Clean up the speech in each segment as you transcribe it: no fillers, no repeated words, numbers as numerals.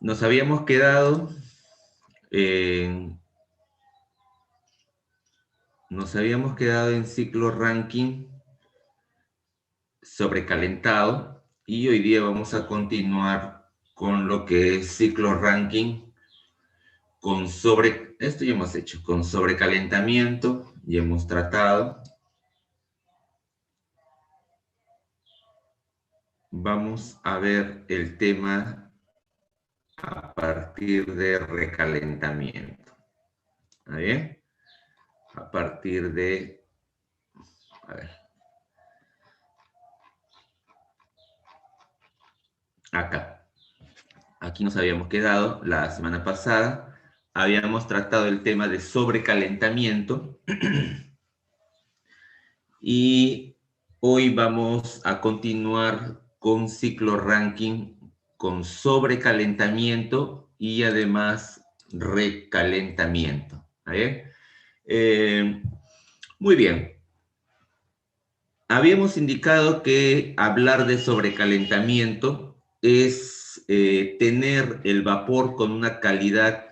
Nos habíamos quedado en, ciclo Rankine sobrecalentado y hoy día vamos a continuar con lo que es ciclo Rankine con esto ya hemos hecho, con sobrecalentamiento, y hemos tratado. Vamos a ver el tema a partir de recalentamiento. ¿Está bien? A partir de... A ver. Acá. Aquí nos habíamos quedado la semana pasada. Habíamos tratado el tema de sobrecalentamiento. Y hoy vamos a continuar con ciclo Rankine con sobrecalentamiento y además recalentamiento. ¿Está bien? Muy bien. Habíamos indicado que hablar de sobrecalentamiento es tener el vapor con una calidad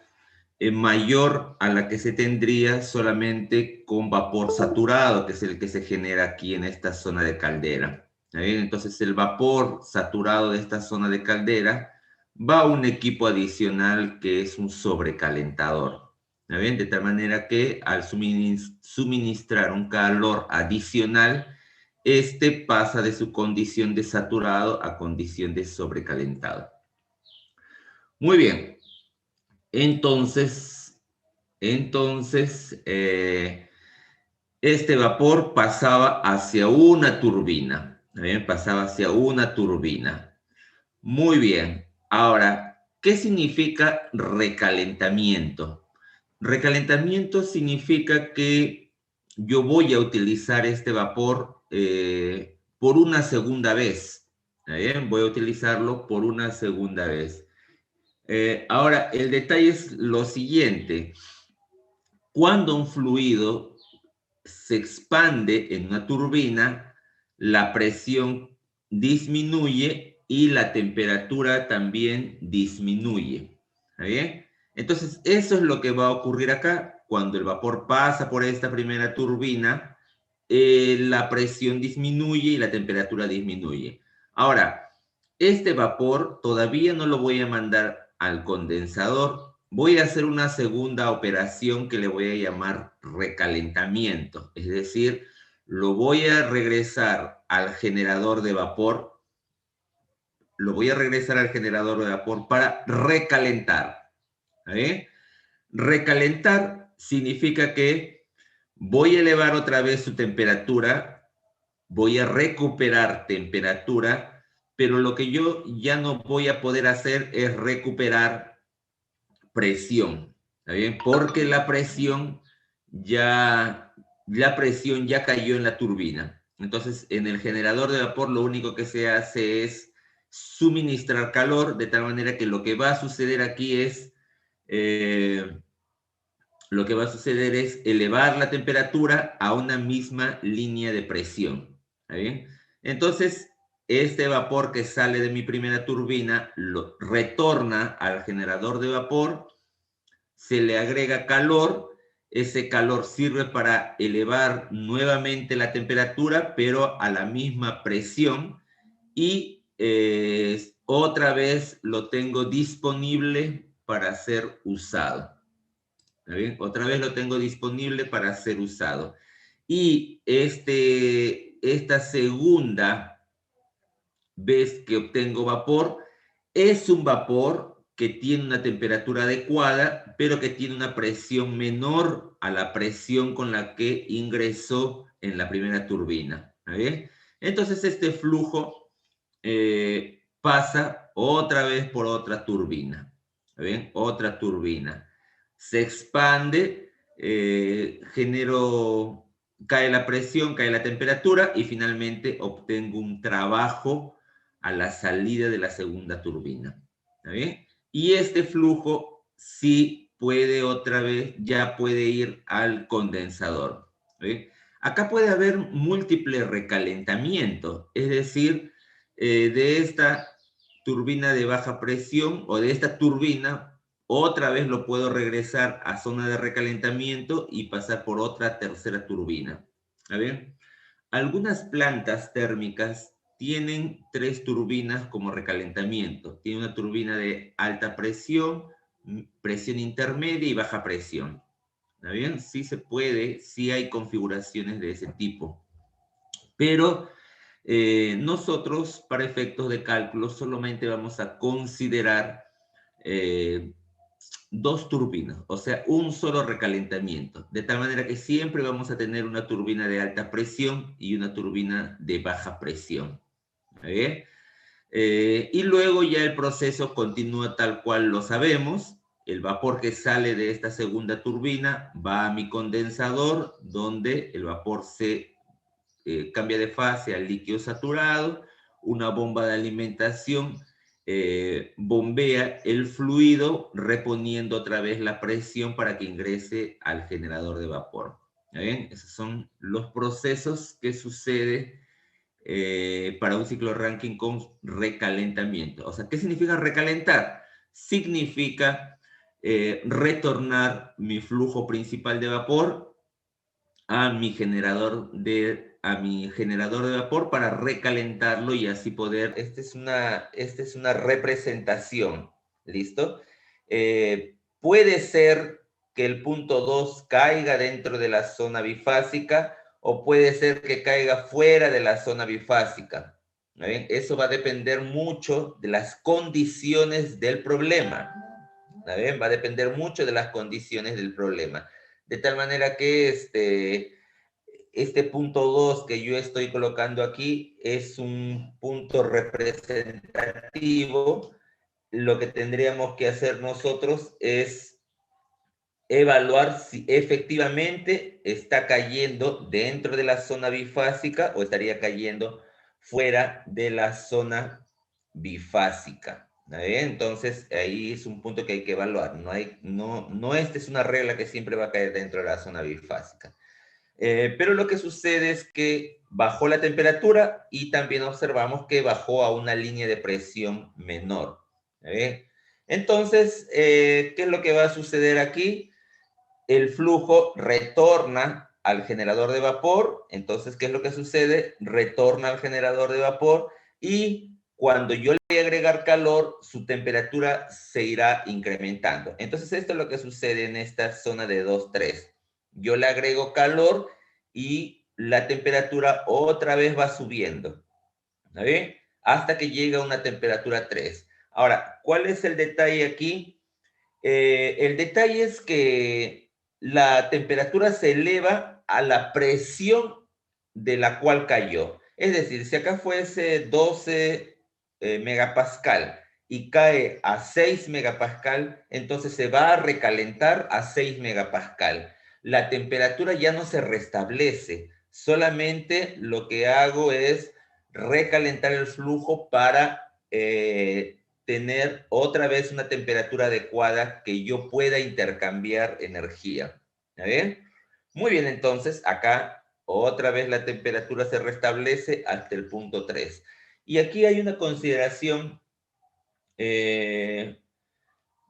mayor a la que se tendría solamente con vapor saturado, que es el que se genera aquí en esta zona de caldera. Entonces el vapor saturado de esta zona de caldera va a un equipo adicional que es un sobrecalentador. De tal manera que al suministrar un calor adicional, este pasa de su condición de saturado a condición de sobrecalentado. Muy bien. Entonces, este vapor pasaba hacia una turbina. Pasaba hacia una turbina. Muy bien. Ahora, ¿qué significa recalentamiento? Recalentamiento significa que yo voy a utilizar este vapor por una segunda vez. Voy a utilizarlo por una segunda vez. Ahora, el detalle es lo siguiente. Cuando un fluido se expande en una turbina, la presión disminuye y la temperatura también disminuye. ¿Está bien? Entonces, eso es lo que va a ocurrir acá. Cuando el vapor pasa por esta primera turbina, la presión disminuye y la temperatura disminuye. Ahora, este vapor todavía no lo voy a mandar al condensador. Voy a hacer una segunda operación que le voy a llamar recalentamiento. Es decir, lo voy a regresar al generador de vapor. Lo voy a regresar al generador de vapor para recalentar. Recalentar significa que voy a elevar otra vez su temperatura, voy a recuperar temperatura, pero lo que yo ya no voy a poder hacer es recuperar presión, ¿está bien? Porque la presión ya cayó en la turbina. Entonces, en el generador de vapor lo único que se hace es suministrar calor, de tal manera que lo que va a suceder aquí es elevar la temperatura a una misma línea de presión. ¿Está bien? Entonces, este vapor que sale de mi primera turbina lo retorna al generador de vapor, se le agrega calor, ese calor sirve para elevar nuevamente la temperatura, pero a la misma presión, y otra vez lo tengo disponible para ser usado. ¿Está bien? Otra vez lo tengo disponible para ser usado. Y esta segunda vez que obtengo vapor, es un vapor que tiene una temperatura adecuada, pero que tiene una presión menor a la presión con la que ingresó en la primera turbina. ¿Está bien? Entonces este flujo pasa otra vez por otra turbina. ¿Está bien? Otra turbina. Se expande, cae la presión, cae la temperatura y finalmente obtengo un trabajo a la salida de la segunda turbina. ¿Está bien? Y este flujo sí puede otra vez, ya puede ir al condensador. ¿Está bien? Acá puede haber múltiples recalentamientos, es decir, de esta turbina de baja presión, o de esta turbina, otra vez lo puedo regresar a zona de recalentamiento y pasar por otra tercera turbina. ¿Está bien? Algunas plantas térmicas tienen 3 turbinas como recalentamiento. Tiene una turbina de alta presión, presión intermedia y baja presión. ¿Está bien? Sí se puede, sí hay configuraciones de ese tipo. Pero nosotros, para efectos de cálculo, solamente vamos a considerar 2 turbinas, o sea, un solo recalentamiento. De tal manera que siempre vamos a tener una turbina de alta presión y una turbina de baja presión. ¿Bien? Y luego ya el proceso continúa tal cual lo sabemos. El vapor que sale de esta segunda turbina va a mi condensador, donde el vapor se cambia de fase al líquido saturado. Una bomba de alimentación bombea el fluido reponiendo otra vez la presión para que ingrese al generador de vapor. ¿Está bien? Esos son los procesos que suceden para un ciclo Rankine con recalentamiento. O sea, ¿qué significa recalentar? Significa retornar mi flujo principal de vapor a mi generador de vapor para recalentarlo y así poder. Esta es una representación, ¿listo? Puede ser que el punto 2 caiga dentro de la zona bifásica o puede ser que caiga fuera de la zona bifásica. ¿No bien? Eso va a depender mucho de las condiciones del problema. ¿No bien? Va a depender mucho de las condiciones del problema. De tal manera que este punto 2 que yo estoy colocando aquí es un punto representativo. Lo que tendríamos que hacer nosotros es evaluar si efectivamente está cayendo dentro de la zona bifásica o estaría cayendo fuera de la zona bifásica. Entonces, ahí es un punto que hay que evaluar. No esta es una regla que siempre va a caer dentro de la zona bifásica. Pero lo que sucede es que bajó la temperatura y también observamos que bajó a una línea de presión menor. Entonces, ¿qué es lo que va a suceder aquí? El flujo retorna al generador de vapor. Entonces, ¿qué es lo que sucede? Retorna al generador de vapor y cuando yo le voy a agregar calor, su temperatura se irá incrementando. Entonces, esto es lo que sucede en esta zona de 2-3. Yo le agrego calor y la temperatura otra vez va subiendo. ¿Está bien? Hasta que llega a una temperatura 3. Ahora, ¿cuál es el detalle aquí? El detalle es que la temperatura se eleva a la presión de la cual cayó. Es decir, si acá fuese 12 megapascal y cae a 6 megapascal, entonces se va a recalentar a 6 megapascal. La temperatura ya no se restablece, solamente lo que hago es recalentar el flujo para tener otra vez una temperatura adecuada que yo pueda intercambiar energía. ¿Está bien? Muy bien, entonces acá otra vez la temperatura se restablece hasta el punto 3. Y aquí hay una consideración que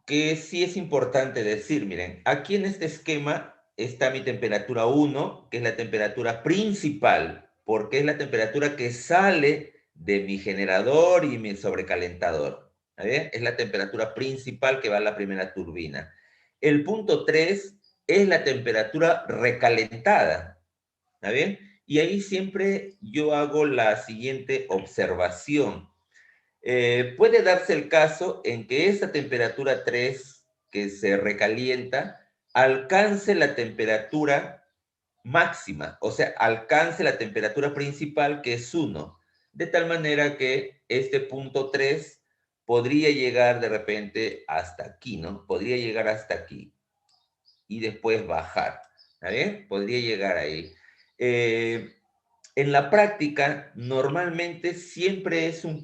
sí es importante decir. Miren, aquí en este esquema está mi temperatura 1, que es la temperatura principal, porque es la temperatura que sale de mi generador y mi sobrecalentador. ¿Está bien? Es la temperatura principal que va a la primera turbina. El punto 3 es la temperatura recalentada. ¿Está bien? Y ahí siempre yo hago la siguiente observación. Puede darse el caso en que esa temperatura 3 que se recalienta alcance la temperatura máxima, o sea, alcance la temperatura principal que es 1, de tal manera que este punto 3 podría llegar de repente hasta aquí, ¿no? Podría llegar hasta aquí y después bajar, ¿está bien? Podría llegar ahí. En la práctica, normalmente siempre es un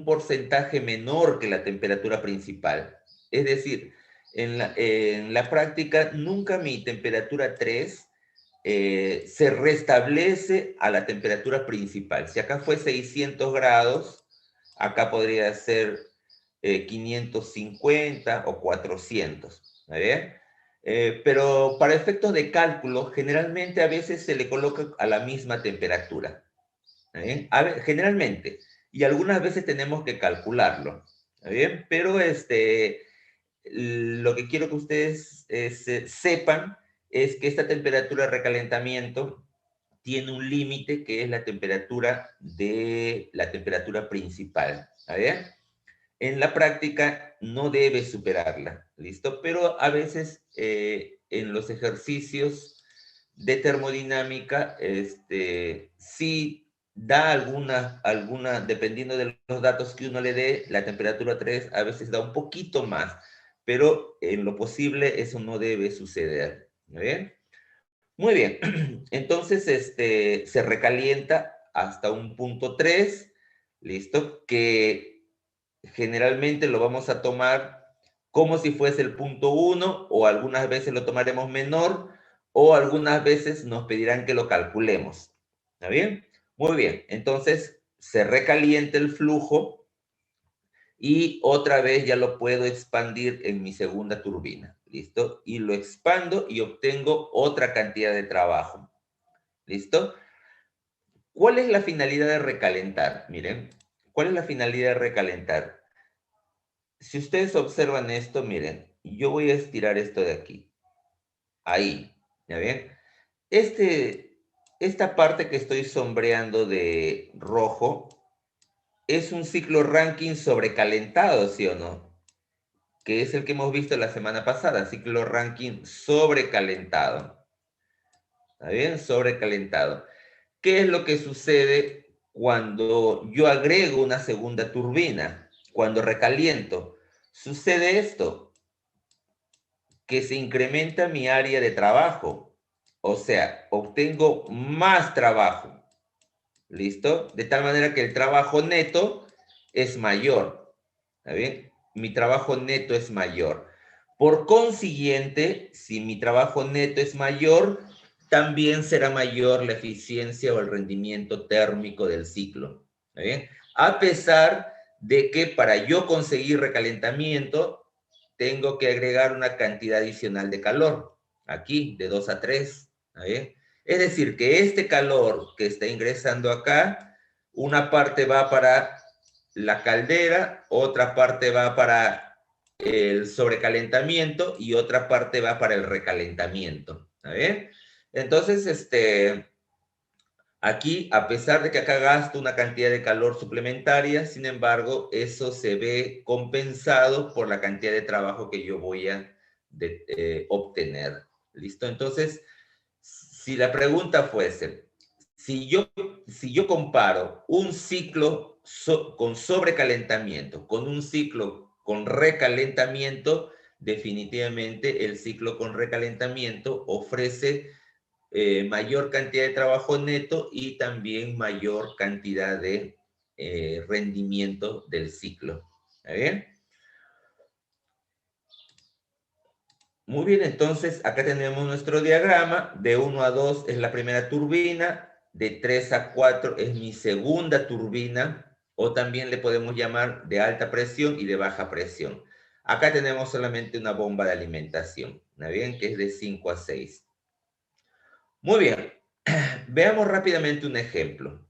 porcentaje menor que la temperatura principal. Es decir, en la práctica, nunca mi temperatura 3 se restablece a la temperatura principal. Si acá fue 600 grados, Acá podría ser 550 o 400. ¿Está bien? Pero para efectos de cálculo, generalmente a veces se le coloca a la misma temperatura. ¿Está bien? Generalmente. Y algunas veces tenemos que calcularlo. ¿Está bien? Pero lo que quiero que ustedes sepan es que esta temperatura de recalentamiento tiene un límite que es la temperatura principal. ¿Está bien? En la práctica no debe superarla, ¿listo? Pero a veces en los ejercicios de termodinámica, sí da dependiendo de los datos que uno le dé, la temperatura 3 a veces da un poquito más, pero en lo posible eso no debe suceder, ¿está bien? Muy bien, entonces se recalienta hasta un punto 3, ¿listo? Que generalmente lo vamos a tomar como si fuese el punto 1 o algunas veces lo tomaremos menor o algunas veces nos pedirán que lo calculemos. ¿Está bien? Muy bien, entonces se recalienta el flujo y otra vez ya lo puedo expandir en mi segunda turbina. ¿Listo? Y lo expando y obtengo otra cantidad de trabajo. ¿Listo? ¿Cuál es la finalidad de recalentar? Miren, ¿cuál es la finalidad de recalentar? Si ustedes observan esto, miren, yo voy a estirar esto de aquí. Ahí, ¿ya ven? Esta parte que estoy sombreando de rojo es un ciclo Rankine sobrecalentado, ¿sí o no? Que es el que hemos visto la semana pasada, ciclo Rankine sobrecalentado. ¿Está bien? Sobrecalentado. ¿Qué es lo que sucede cuando yo agrego una segunda turbina? Cuando recaliento. Sucede esto, que se incrementa mi área de trabajo. O sea, obtengo más trabajo. ¿Listo? De tal manera que el trabajo neto es mayor. ¿Está bien? Mi trabajo neto es mayor. Por consiguiente, si mi trabajo neto es mayor, también será mayor la eficiencia o el rendimiento térmico del ciclo. ¿Está bien? A pesar de que para yo conseguir recalentamiento, tengo que agregar una cantidad adicional de calor. Aquí, de 2 a 3. ¿Está bien? Es decir, que este calor que está ingresando acá, una parte va para la caldera, otra parte va para el sobrecalentamiento y otra parte va para el recalentamiento. ¿Está bien? Entonces, aquí, a pesar de que acá gasto una cantidad de calor suplementaria, sin embargo, eso se ve compensado por la cantidad de trabajo que yo voy a obtener. ¿Listo? Entonces, si la pregunta fuese, si yo comparo un ciclo con sobrecalentamiento con un ciclo con recalentamiento, definitivamente el ciclo con recalentamiento ofrece mayor cantidad de trabajo neto y también mayor cantidad de rendimiento del ciclo. ¿Está bien? Muy bien, entonces acá tenemos nuestro diagrama. De 1 a 2 es la primera turbina, de 3 a 4 es mi segunda turbina, o también le podemos llamar de alta presión y de baja presión. Acá tenemos solamente una bomba de alimentación, ¿está bien? Que es de 5 a 6. Muy bien, veamos rápidamente un ejemplo.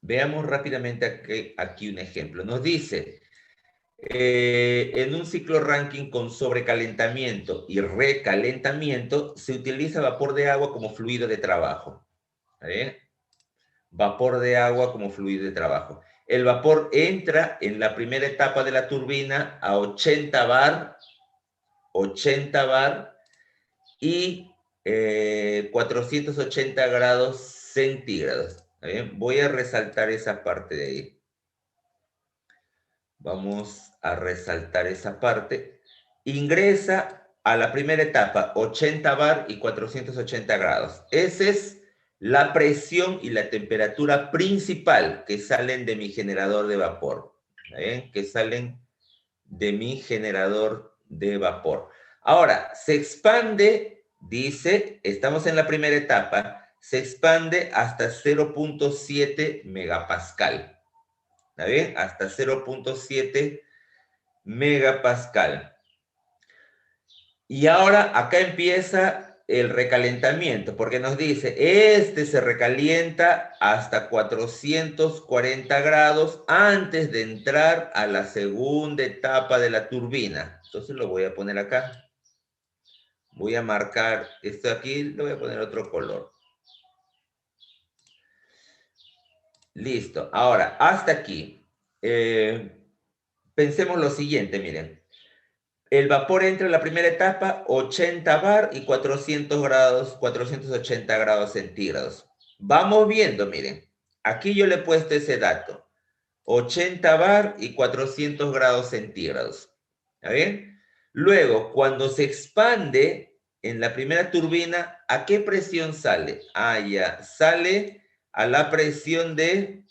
Veamos rápidamente aquí un ejemplo. Nos dice, en un ciclo Rankine con sobrecalentamiento y recalentamiento, se utiliza vapor de agua como fluido de trabajo. ¿Está bien? Vapor de agua como fluido de trabajo. El vapor entra en la primera etapa de la turbina a 80 bar y 480 grados centígrados. ¿Está bien? Voy a resaltar esa parte de ahí. Vamos a resaltar esa parte. Ingresa a la primera etapa, 80 bar y 480 grados. Esa es la presión y la temperatura principal que salen de mi generador de vapor. ¿Bien? Que salen de mi generador de vapor. Ahora, se expande, dice, estamos en la primera etapa, se expande hasta 0.7 megapascal. ¿Está bien? Hasta 0.7 megapascal. Y ahora acá empieza el recalentamiento, porque nos dice, este se recalienta hasta 440 grados antes de entrar a la segunda etapa de la turbina. Entonces lo voy a poner acá. Voy a marcar esto aquí, le voy a poner otro color. Listo. Ahora, hasta aquí. Pensemos lo siguiente, miren. El vapor entra en la primera etapa, 80 bar y 400 grados, 480 grados centígrados. Vamos viendo, miren. Aquí yo le he puesto ese dato. 80 bar y 400 grados centígrados. ¿Está bien? Luego, cuando se expande en la primera turbina, ¿a qué presión sale? Ah, ya, sale a la presión de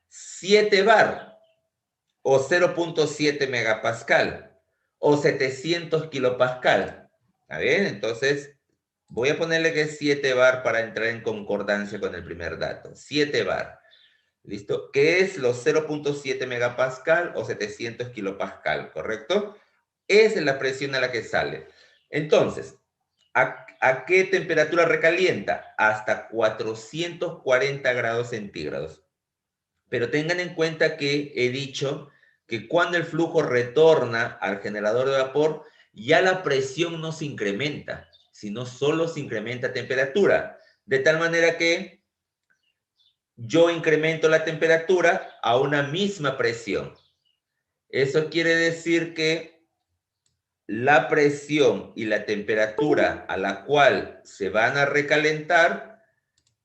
7 bar o 0.7 megapascal o 700 kilopascal. ¿Está bien? Entonces, voy a ponerle que es 7 bar para entrar en concordancia con el primer dato. 7 bar. ¿Listo? Que es los 0.7 megapascal o 700 kilopascal, ¿correcto? Esa es la presión a la que sale. Entonces, ¿a qué temperatura recalienta? Hasta 440 grados centígrados. Pero tengan en cuenta que he dicho que cuando el flujo retorna al generador de vapor, ya la presión no se incrementa, sino solo se incrementa temperatura. De tal manera que yo incremento la temperatura a una misma presión. Eso quiere decir que la presión y la temperatura a la cual se van a recalentar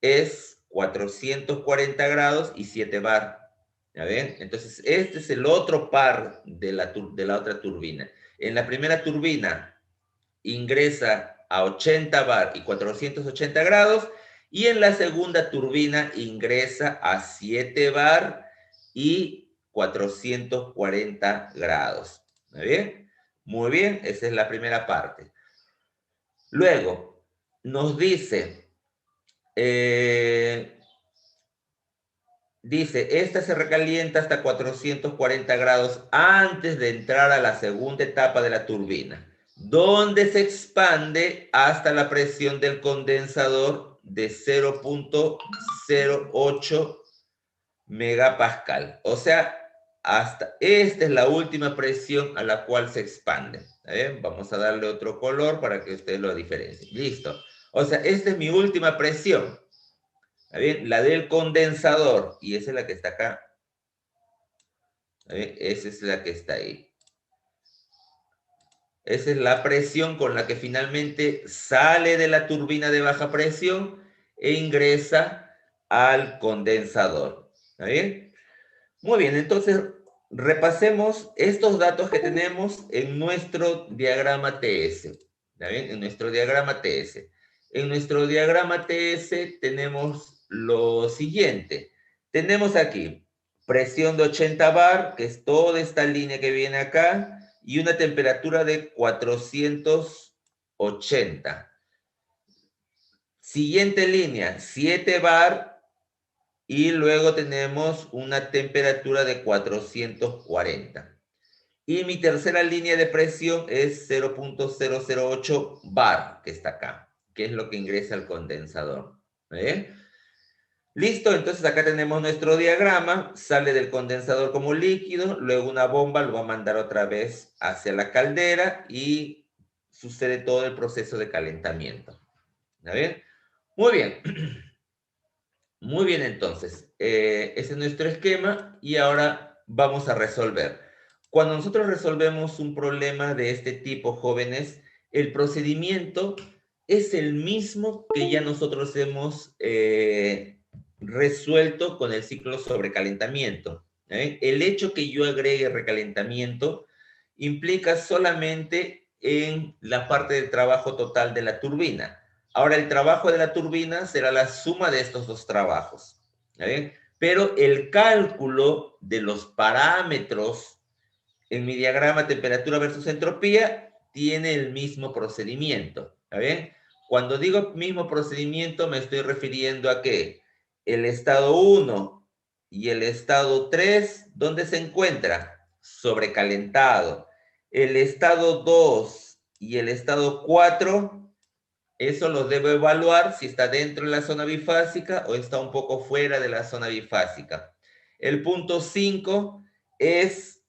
es 440 grados y 7 bar. ¿Ya ven? Entonces, este es el otro par de la otra turbina. En la primera turbina ingresa a 80 bar y 480 grados, y en la segunda turbina ingresa a 7 bar y 440 grados. ¿Está bien? Muy bien, esa es la primera parte. Luego, nos dice, esta se recalienta hasta 440 grados antes de entrar a la segunda etapa de la turbina, donde se expande hasta la presión del condensador de 0.08 megapascal. O sea, esta es la última presión a la cual se expande. Vamos a darle otro color para que ustedes lo diferencien. Listo. O sea, esta es mi última presión. ¿Está bien? La del condensador. Y esa es la que está acá. ¿Está bien? Esa es la que está ahí. Esa es la presión con la que finalmente sale de la turbina de baja presión e ingresa al condensador. ¿Está bien? Muy bien, entonces repasemos estos datos que tenemos en nuestro diagrama TS. ¿Está bien? En nuestro diagrama TS. En nuestro diagrama TS tenemos lo siguiente. Tenemos aquí presión de 80 bar, que es toda esta línea que viene acá, y una temperatura de 480. Siguiente línea, 7 bar, y luego tenemos una temperatura de 440. Y mi tercera línea de presión es 0.008 bar, que está acá, que es lo que ingresa al condensador. Listo, entonces acá tenemos nuestro diagrama, sale del condensador como líquido, luego una bomba lo va a mandar otra vez hacia la caldera y sucede todo el proceso de calentamiento. ¿Está bien? Muy bien. Muy bien, entonces, ese es nuestro esquema y ahora vamos a resolver. Cuando nosotros resolvemos un problema de este tipo, jóvenes, el procedimiento es el mismo que ya nosotros hemos resuelto con el ciclo sobre calentamiento. El hecho que yo agregue recalentamiento implica solamente en la parte de trabajo total de la turbina. Ahora, el trabajo de la turbina será la suma de estos dos trabajos. ¿Está bien? Pero el cálculo de los parámetros en mi diagrama temperatura versus entropía tiene el mismo procedimiento. ¿Está bien? Cuando digo mismo procedimiento me estoy refiriendo a que el estado 1 y el estado 3, ¿dónde se encuentra? Sobrecalentado. El estado 2 y el estado 4, eso lo debo evaluar si está dentro de la zona bifásica o está un poco fuera de la zona bifásica. El punto 5 es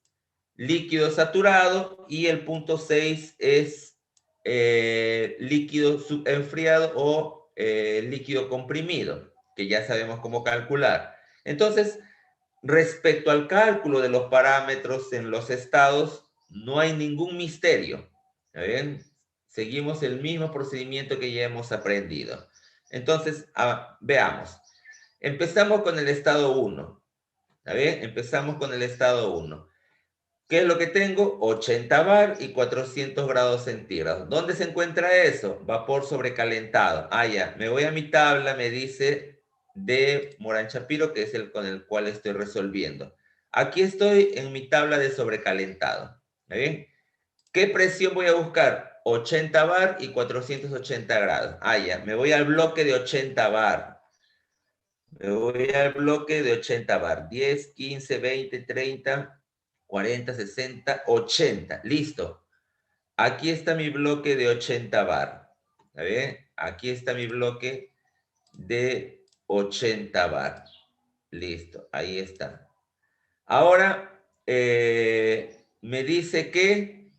líquido saturado y el punto 6 es líquido enfriado o líquido comprimido, que ya sabemos cómo calcular. Entonces, respecto al cálculo de los parámetros en los estados, no hay ningún misterio. ¿Está bien? Seguimos el mismo procedimiento que ya hemos aprendido. Entonces, veamos. Empezamos con el estado 1. ¿Está bien? Empezamos con el estado 1. ¿Qué es lo que tengo? 80 bar y 400 grados centígrados. ¿Dónde se encuentra eso? Vapor sobrecalentado. Ah, ya. Me voy a mi tabla, me dice de Morán Chapiro, que es el con el cual estoy resolviendo. Aquí estoy en mi tabla de sobrecalentado. ¿Está bien? ¿Qué presión voy a buscar? 80 bar y 480 grados. Ah, ya. Me voy al bloque de 80 bar. Me voy al bloque de 80 bar. 10, 15, 20, 30, 40, 60, 80. Listo. Aquí está mi bloque de 80 bar. ¿Está bien? Aquí está mi bloque de 80 bar. Listo. Ahí está. Ahora me dice que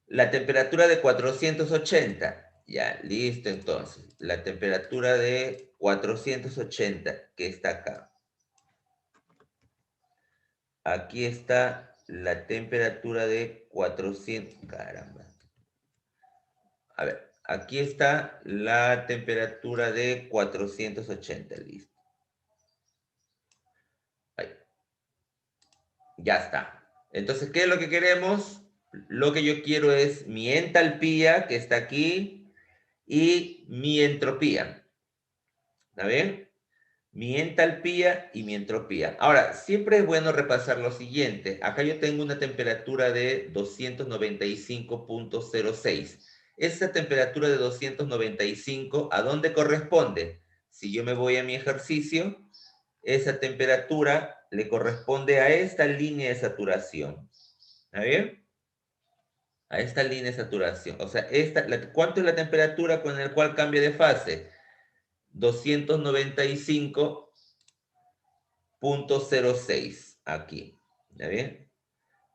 la temperatura de 480. Ya, listo entonces. La temperatura de 480 que está acá. Aquí está la temperatura de 400. Caramba. A ver, aquí está la temperatura de 480. Listo. Ahí. Ya está. Entonces, ¿qué es lo que queremos? Lo que yo quiero es mi entalpía, que está aquí, y mi entropía. ¿Está bien? Mi entalpía y mi entropía. Ahora, siempre es bueno repasar lo siguiente. Acá yo tengo una temperatura de 295.06. Esa temperatura de 295, ¿a dónde corresponde? Si yo me voy a mi ejercicio, esa temperatura le corresponde a esta línea de saturación. ¿Está bien? A esta línea de saturación. O sea, ¿cuánto es la temperatura con la cual cambia de fase? 295.06 aquí. ¿Está bien?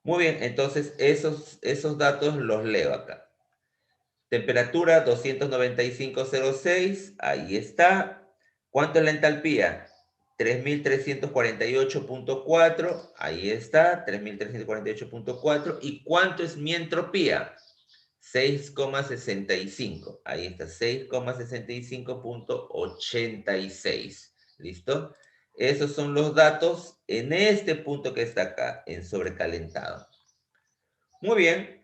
Muy bien, entonces esos datos los leo acá. Temperatura 295.06, ahí está. ¿Cuánto es la entalpía? 3348.4, ahí está, 3348.4. ¿Y cuánto es mi entropía? 6,65, ahí está, 6,65.86. ¿Listo? Esos son los datos en este punto que está acá, en sobrecalentado. Muy bien.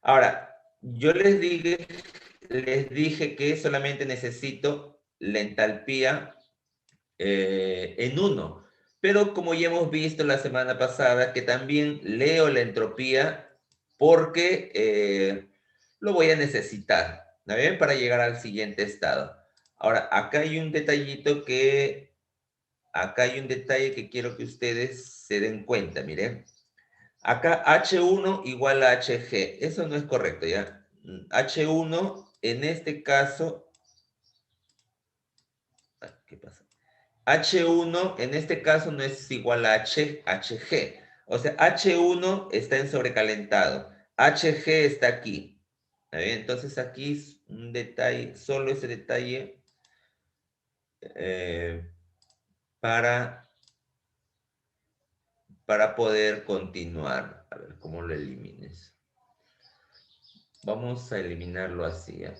Ahora, yo les dije que solamente necesito la entalpía en 1. Pero como ya hemos visto la semana pasada, que también leo la entropía porque lo voy a necesitar, ¿está bien? Para llegar al siguiente estado. Ahora, acá hay un detallito acá hay un detalle que quiero que ustedes se den cuenta, miren. Acá H1 igual a HG. Eso no es correcto, ¿ya? H1 en este caso... ¿Qué pasa? H1 en este caso no es igual a HG. O sea, H1 está en sobrecalentado. HG está aquí. ¿Está bien? Entonces aquí es un detalle, solo ese detalle para poder continuar. A ver, ¿cómo lo elimines? Vamos a eliminarlo así, ¿ya?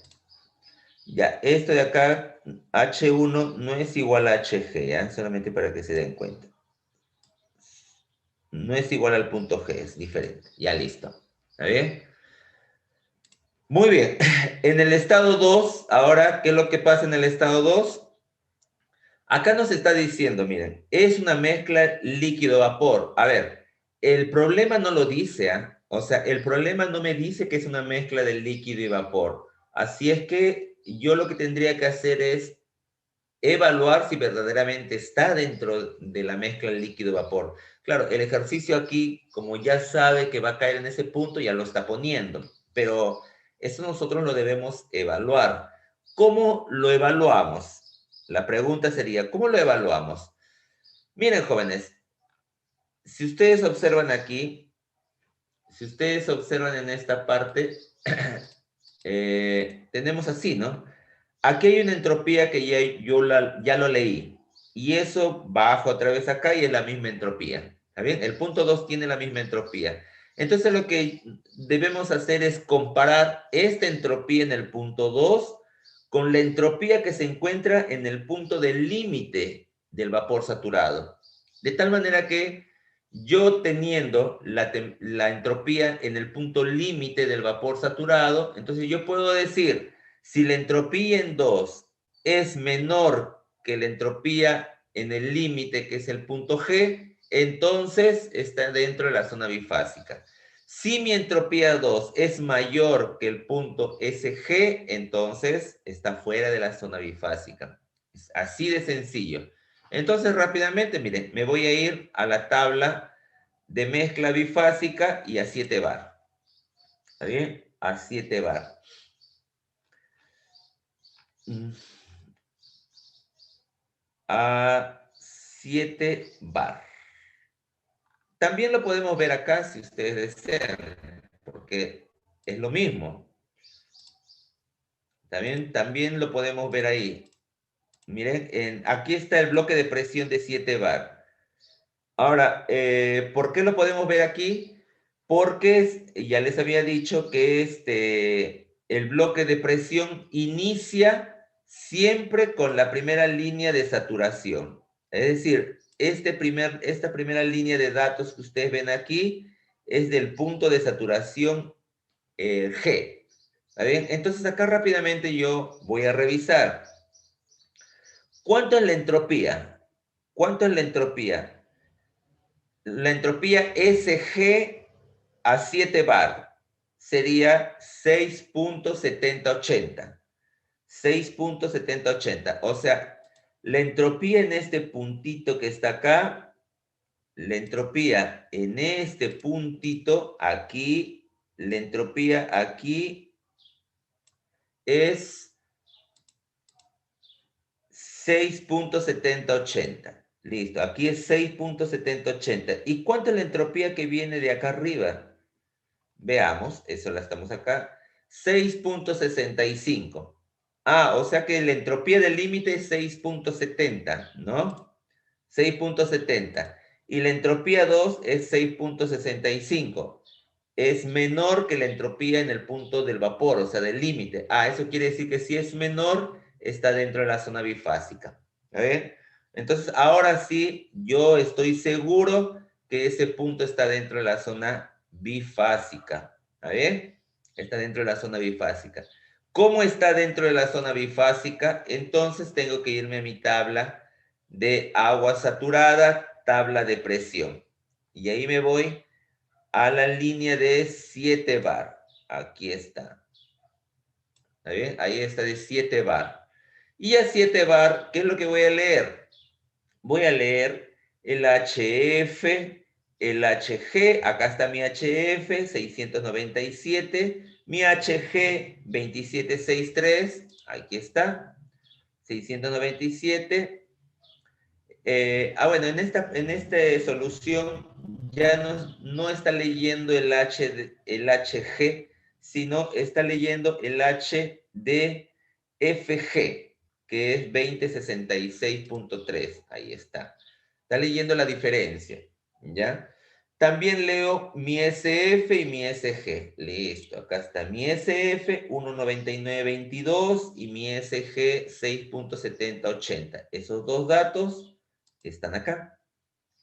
Ya, esto de acá, H1 no es igual a HG, ¿ya? Solamente para que se den cuenta. No es igual al punto G, es diferente. Ya listo. ¿Está bien? Muy bien. En el estado 2, ahora, ¿qué es lo que pasa en el estado 2? Acá nos está diciendo, miren, es una mezcla líquido-vapor. A ver, el problema no lo dice, ¿ah? O sea, el problema no me dice que es una mezcla de líquido y vapor. Así es que yo lo que tendría que hacer es evaluar si verdaderamente está dentro de la mezcla líquido-vapor. Claro, el ejercicio aquí, como ya sabe que va a caer en ese punto, ya lo está poniendo, pero eso nosotros lo debemos evaluar. ¿Cómo lo evaluamos? La pregunta sería, ¿cómo lo evaluamos? Miren, jóvenes, si ustedes observan aquí, si ustedes observan en esta parte, tenemos así, ¿no? Aquí hay una entropía que ya lo leí. Y eso bajo otra vez acá y es la misma entropía. ¿Está bien? El punto 2 tiene la misma entropía. Entonces lo que debemos hacer es comparar esta entropía en el punto 2 con la entropía que se encuentra en el punto del límite del vapor saturado. De tal manera que yo teniendo la entropía en el punto límite del vapor saturado, entonces yo puedo decir, si la entropía en 2 es menor que la entropía en el límite, que es el punto G, entonces está dentro de la zona bifásica. Si mi entropía 2 es mayor que el punto SG, entonces está fuera de la zona bifásica. Es así de sencillo. Entonces, rápidamente, miren, me voy a ir a la tabla de mezcla bifásica y a 7 bar. ¿Está bien? A 7 bar. A 7 bar. También lo podemos ver acá si ustedes desean, porque es lo mismo. También lo podemos ver ahí. Miren, aquí está el bloque de presión de 7 bar. Ahora, ¿por qué lo podemos ver aquí? Porque ya les había dicho que el bloque de presión inicia siempre con la primera línea de saturación. Es decir, esta primera línea de datos que ustedes ven aquí es del punto de saturación G. ¿Está bien? Entonces acá rápidamente yo voy a revisar. ¿Cuánto es la entropía? ¿Cuánto es la entropía? La entropía SG a 7 bar sería 6.7080. 6.7080. O sea, la entropía en este puntito que está acá, la entropía en este puntito aquí, la entropía aquí es 6.7080. Listo, aquí es 6.7080. ¿Y cuánto es la entropía que viene de acá arriba? Veamos, eso la estamos acá. 6.65. Ah, o sea que la entropía del límite es 6.70, ¿no? 6.70. Y la entropía 2 es 6.65. Es menor que la entropía en el punto del vapor, o sea, del límite. Ah, eso quiere decir que si es menor, está dentro de la zona bifásica. ¿Eh? Entonces, ahora sí, yo estoy seguro que ese punto está dentro de la zona bifásica. ¿Está bien? Está dentro de la zona bifásica. ¿Cómo está dentro de la zona bifásica? Entonces tengo que irme a mi tabla de agua saturada, tabla de presión. Y ahí me voy a la línea de 7 bar. Aquí está. ¿Está bien? Ahí está de 7 bar. Y a 7 bar, ¿qué es lo que voy a leer? Voy a leer el HF, el HG, acá está mi HF, 697, mi HG, 2763, aquí está, 697. Bueno, en esta solución ya no está leyendo el HG, sino está leyendo el H de FG, que es 2066.3. Ahí está. Está leyendo la diferencia, ¿ya? También leo mi SF y mi SG. Listo, acá está mi SF 19922 y mi SG 6.7080. Esos dos datos están acá.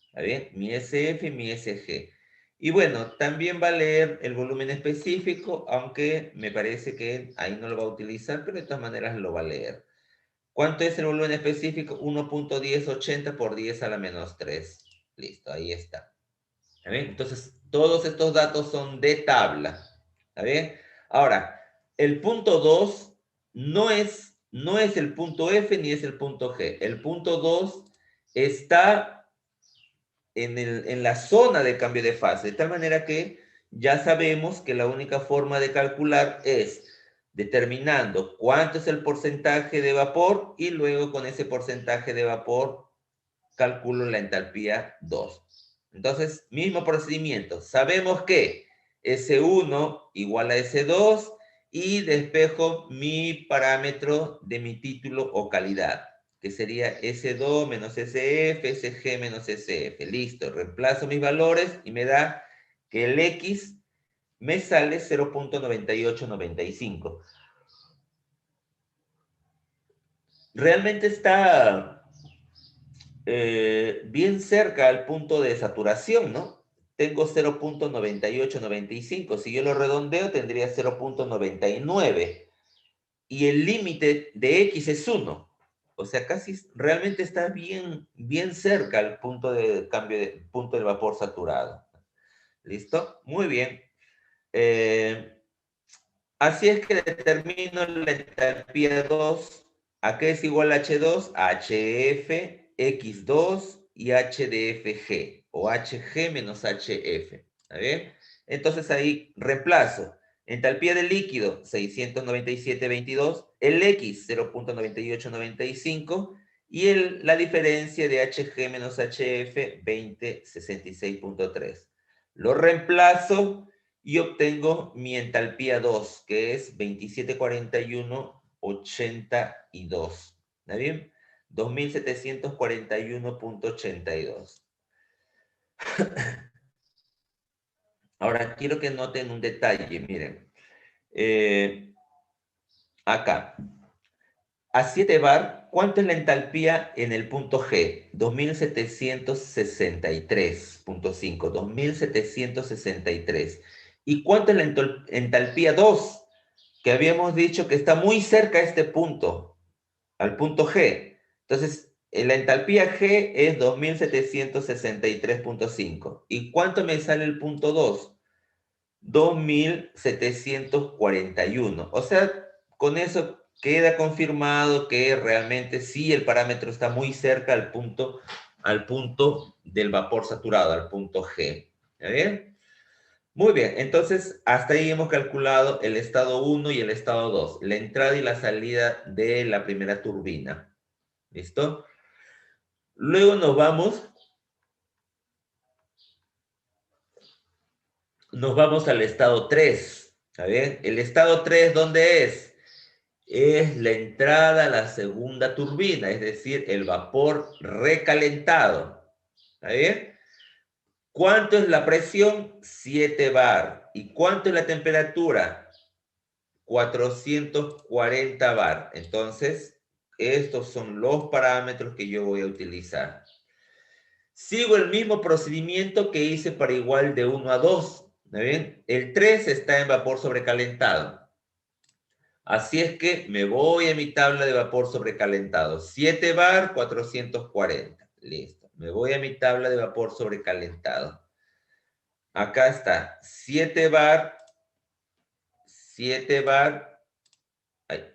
¿Está bien? Mi SF y mi SG. Y bueno, también va a leer el volumen específico, aunque me parece que ahí no lo va a utilizar, pero de todas maneras lo va a leer. ¿Cuánto es el volumen específico? 1.1080 por 10 a la menos 3. Listo, ahí está. ¿Está bien? Entonces, todos estos datos son de tabla. ¿Está bien? Ahora, el punto 2 no es no es el punto F ni es el punto G. El punto 2 está en la zona de cambio de fase, de tal manera que ya sabemos que la única forma de calcular es determinando cuánto es el porcentaje de vapor y luego con ese porcentaje de vapor calculo la entalpía 2. Entonces, mismo procedimiento. Sabemos que S1 igual a S2 y despejo mi parámetro de mi título o calidad, que sería S2 menos SF, SG menos SF. Listo, reemplazo mis valores y me da que el X me sale 0.9895. Realmente está bien cerca al punto de saturación, ¿no? Tengo 0.9895. Si yo lo redondeo, tendría 0.99. Y el límite de X es 1. O sea, casi realmente está bien, bien cerca al punto de cambio de punto del vapor saturado. ¿Listo? Muy bien. Así es que determino la entalpía 2. ¿A qué es igual a H2? A HF, X2 y HDFG, o HG menos HF. ¿Está bien? Entonces ahí reemplazo. Entalpía del líquido, 697.22. El X, 0.9895. Y la diferencia de HG menos HF, 2066.3. Lo reemplazo y obtengo mi entalpía 2, que es 2741.82. ¿Está bien? 2741.82. Ahora, quiero que noten un detalle, miren. Acá, a 7 bar, ¿cuánto es la entalpía en el punto G? 2763.5, 2763. ¿Y cuánto es la entalpía 2? Que habíamos dicho que está muy cerca a este punto, al punto G. Entonces, la entalpía G es 2763.5. ¿Y cuánto me sale el punto 2? 2741. O sea, con eso queda confirmado que realmente sí el parámetro está muy cerca al punto del vapor saturado, al punto G. ¿Está bien? Muy bien, entonces hasta ahí hemos calculado el estado 1 y el estado 2, la entrada y la salida de la primera turbina. ¿Listo? Luego nos vamos al estado 3. ¿Está bien? El estado 3, ¿dónde es? Es la entrada a la segunda turbina, es decir, el vapor recalentado. ¿Está bien? ¿Cuánto es la presión? 7 bar. ¿Y cuánto es la temperatura? 440 bar. Entonces, estos son los parámetros que yo voy a utilizar. Sigo el mismo procedimiento que hice para igual de 1 a 2. ¿Está bien? El 3 está en vapor sobrecalentado. Así es que me voy a mi tabla de vapor sobrecalentado. 7 bar, 440. Listo. Me voy a mi tabla de vapor sobrecalentado. Acá está. 7 bar. 7 bar. Ay.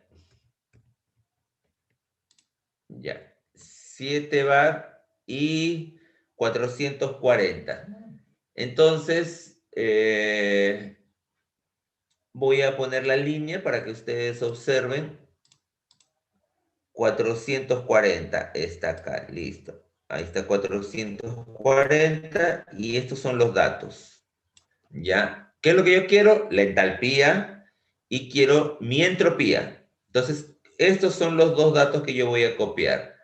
Ya. 7 bar y 440. Entonces, voy a poner la línea para que ustedes observen. 440 está acá, listo. Ahí está 440 y estos son los datos. ¿Ya? ¿Qué es lo que yo quiero? La entalpía y quiero mi entropía. Entonces, estos son los dos datos que yo voy a copiar.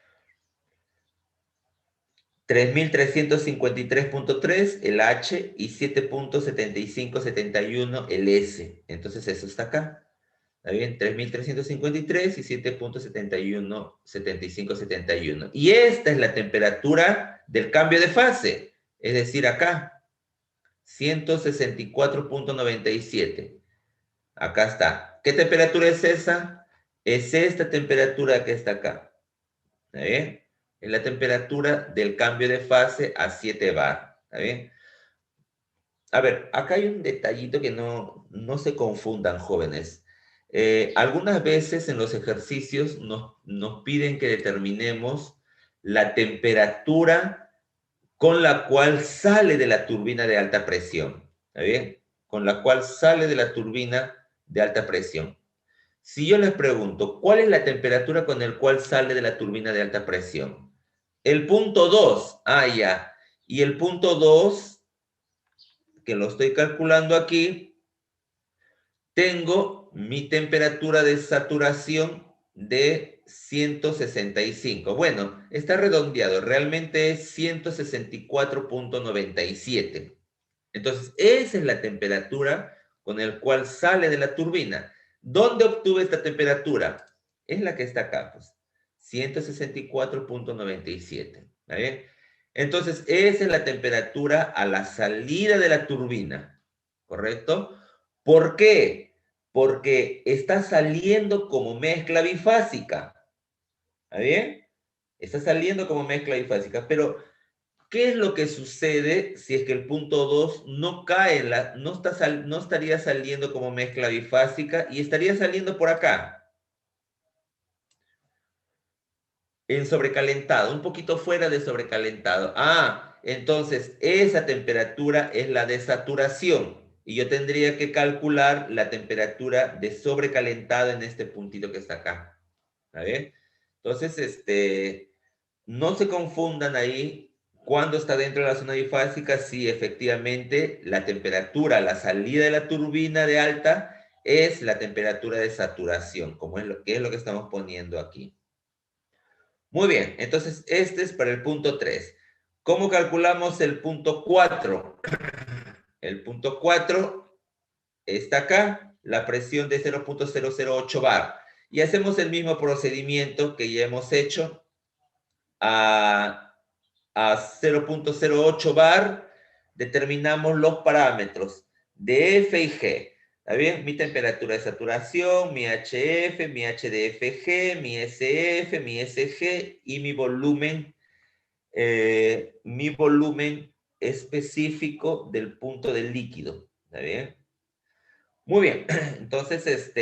3353.3 el H y 7.7571 el S. Entonces, eso está acá. ¿Está bien? 3353 y 7.717571. Y esta es la temperatura del cambio de fase. Es decir, acá, 164.97. Acá está. ¿Qué temperatura es esa? Es esta temperatura que está acá. ¿Está bien? Es la temperatura del cambio de fase a 7 bar. ¿Está bien? A ver, acá hay un detallito que no se confundan, jóvenes. Algunas veces en los ejercicios nos piden que determinemos la temperatura con la cual sale de la turbina de alta presión. ¿Está bien? Con la cual sale de la turbina de alta presión. Si yo les pregunto, ¿cuál es la temperatura con la cual sale de la turbina de alta presión? El punto 2. Ah, ya. Y el punto 2, que lo estoy calculando aquí, tengo mi temperatura de saturación de 165. Bueno, está redondeado, realmente es 164.97. Entonces, esa es la temperatura con la cual sale de la turbina. ¿Dónde obtuve esta temperatura? Es la que está acá, pues, 164.97. ¿Está bien? Entonces, esa es la temperatura a la salida de la turbina, ¿correcto? ¿Por qué? Porque está saliendo como mezcla bifásica. ¿Está bien? Está saliendo como mezcla bifásica. Pero, ¿qué es lo que sucede si es que el punto 2 no cae, no estaría saliendo como mezcla bifásica y estaría saliendo por acá? En sobrecalentado, un poquito fuera de sobrecalentado. Ah, entonces esa temperatura es la de saturación y yo tendría que calcular la temperatura de sobrecalentado en este puntito que está acá. ¿Está bien? Entonces, no se confundan ahí cuando está dentro de la zona bifásica, si efectivamente la temperatura a la salida de la turbina de alta es la temperatura de saturación, como es lo que estamos poniendo aquí. Muy bien, entonces este es para el punto 3. ¿Cómo calculamos el punto 4? El punto 4 está acá, la presión de 0.008 bar. Y hacemos el mismo procedimiento que ya hemos hecho a 0.08 bar. Determinamos los parámetros de F y G. ¿Está bien? Mi temperatura de saturación, mi HF, mi HDFG, mi SF, mi SG y mi volumen específico del punto del líquido. ¿Está bien? Muy bien. Entonces,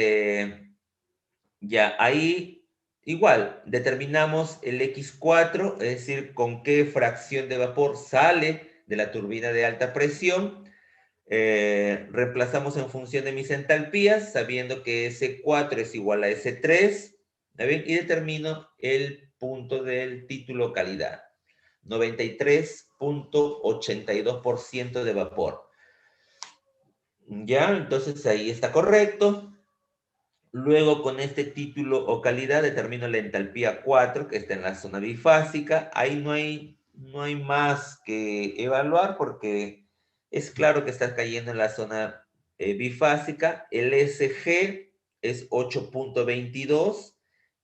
ya ahí igual determinamos el X4, es decir, con qué fracción de vapor sale de la turbina de alta presión. Reemplazamos en función de mis entalpías, sabiendo que S4 es igual a S3, ¿está bien? Y determino el punto del título calidad. 93.82% de vapor. Ya, entonces ahí está correcto. Luego con este título o calidad determino la entalpía 4, que está en la zona bifásica. Ahí no hay más que evaluar porque es claro que está cayendo en la zona bifásica. El SG es 8.22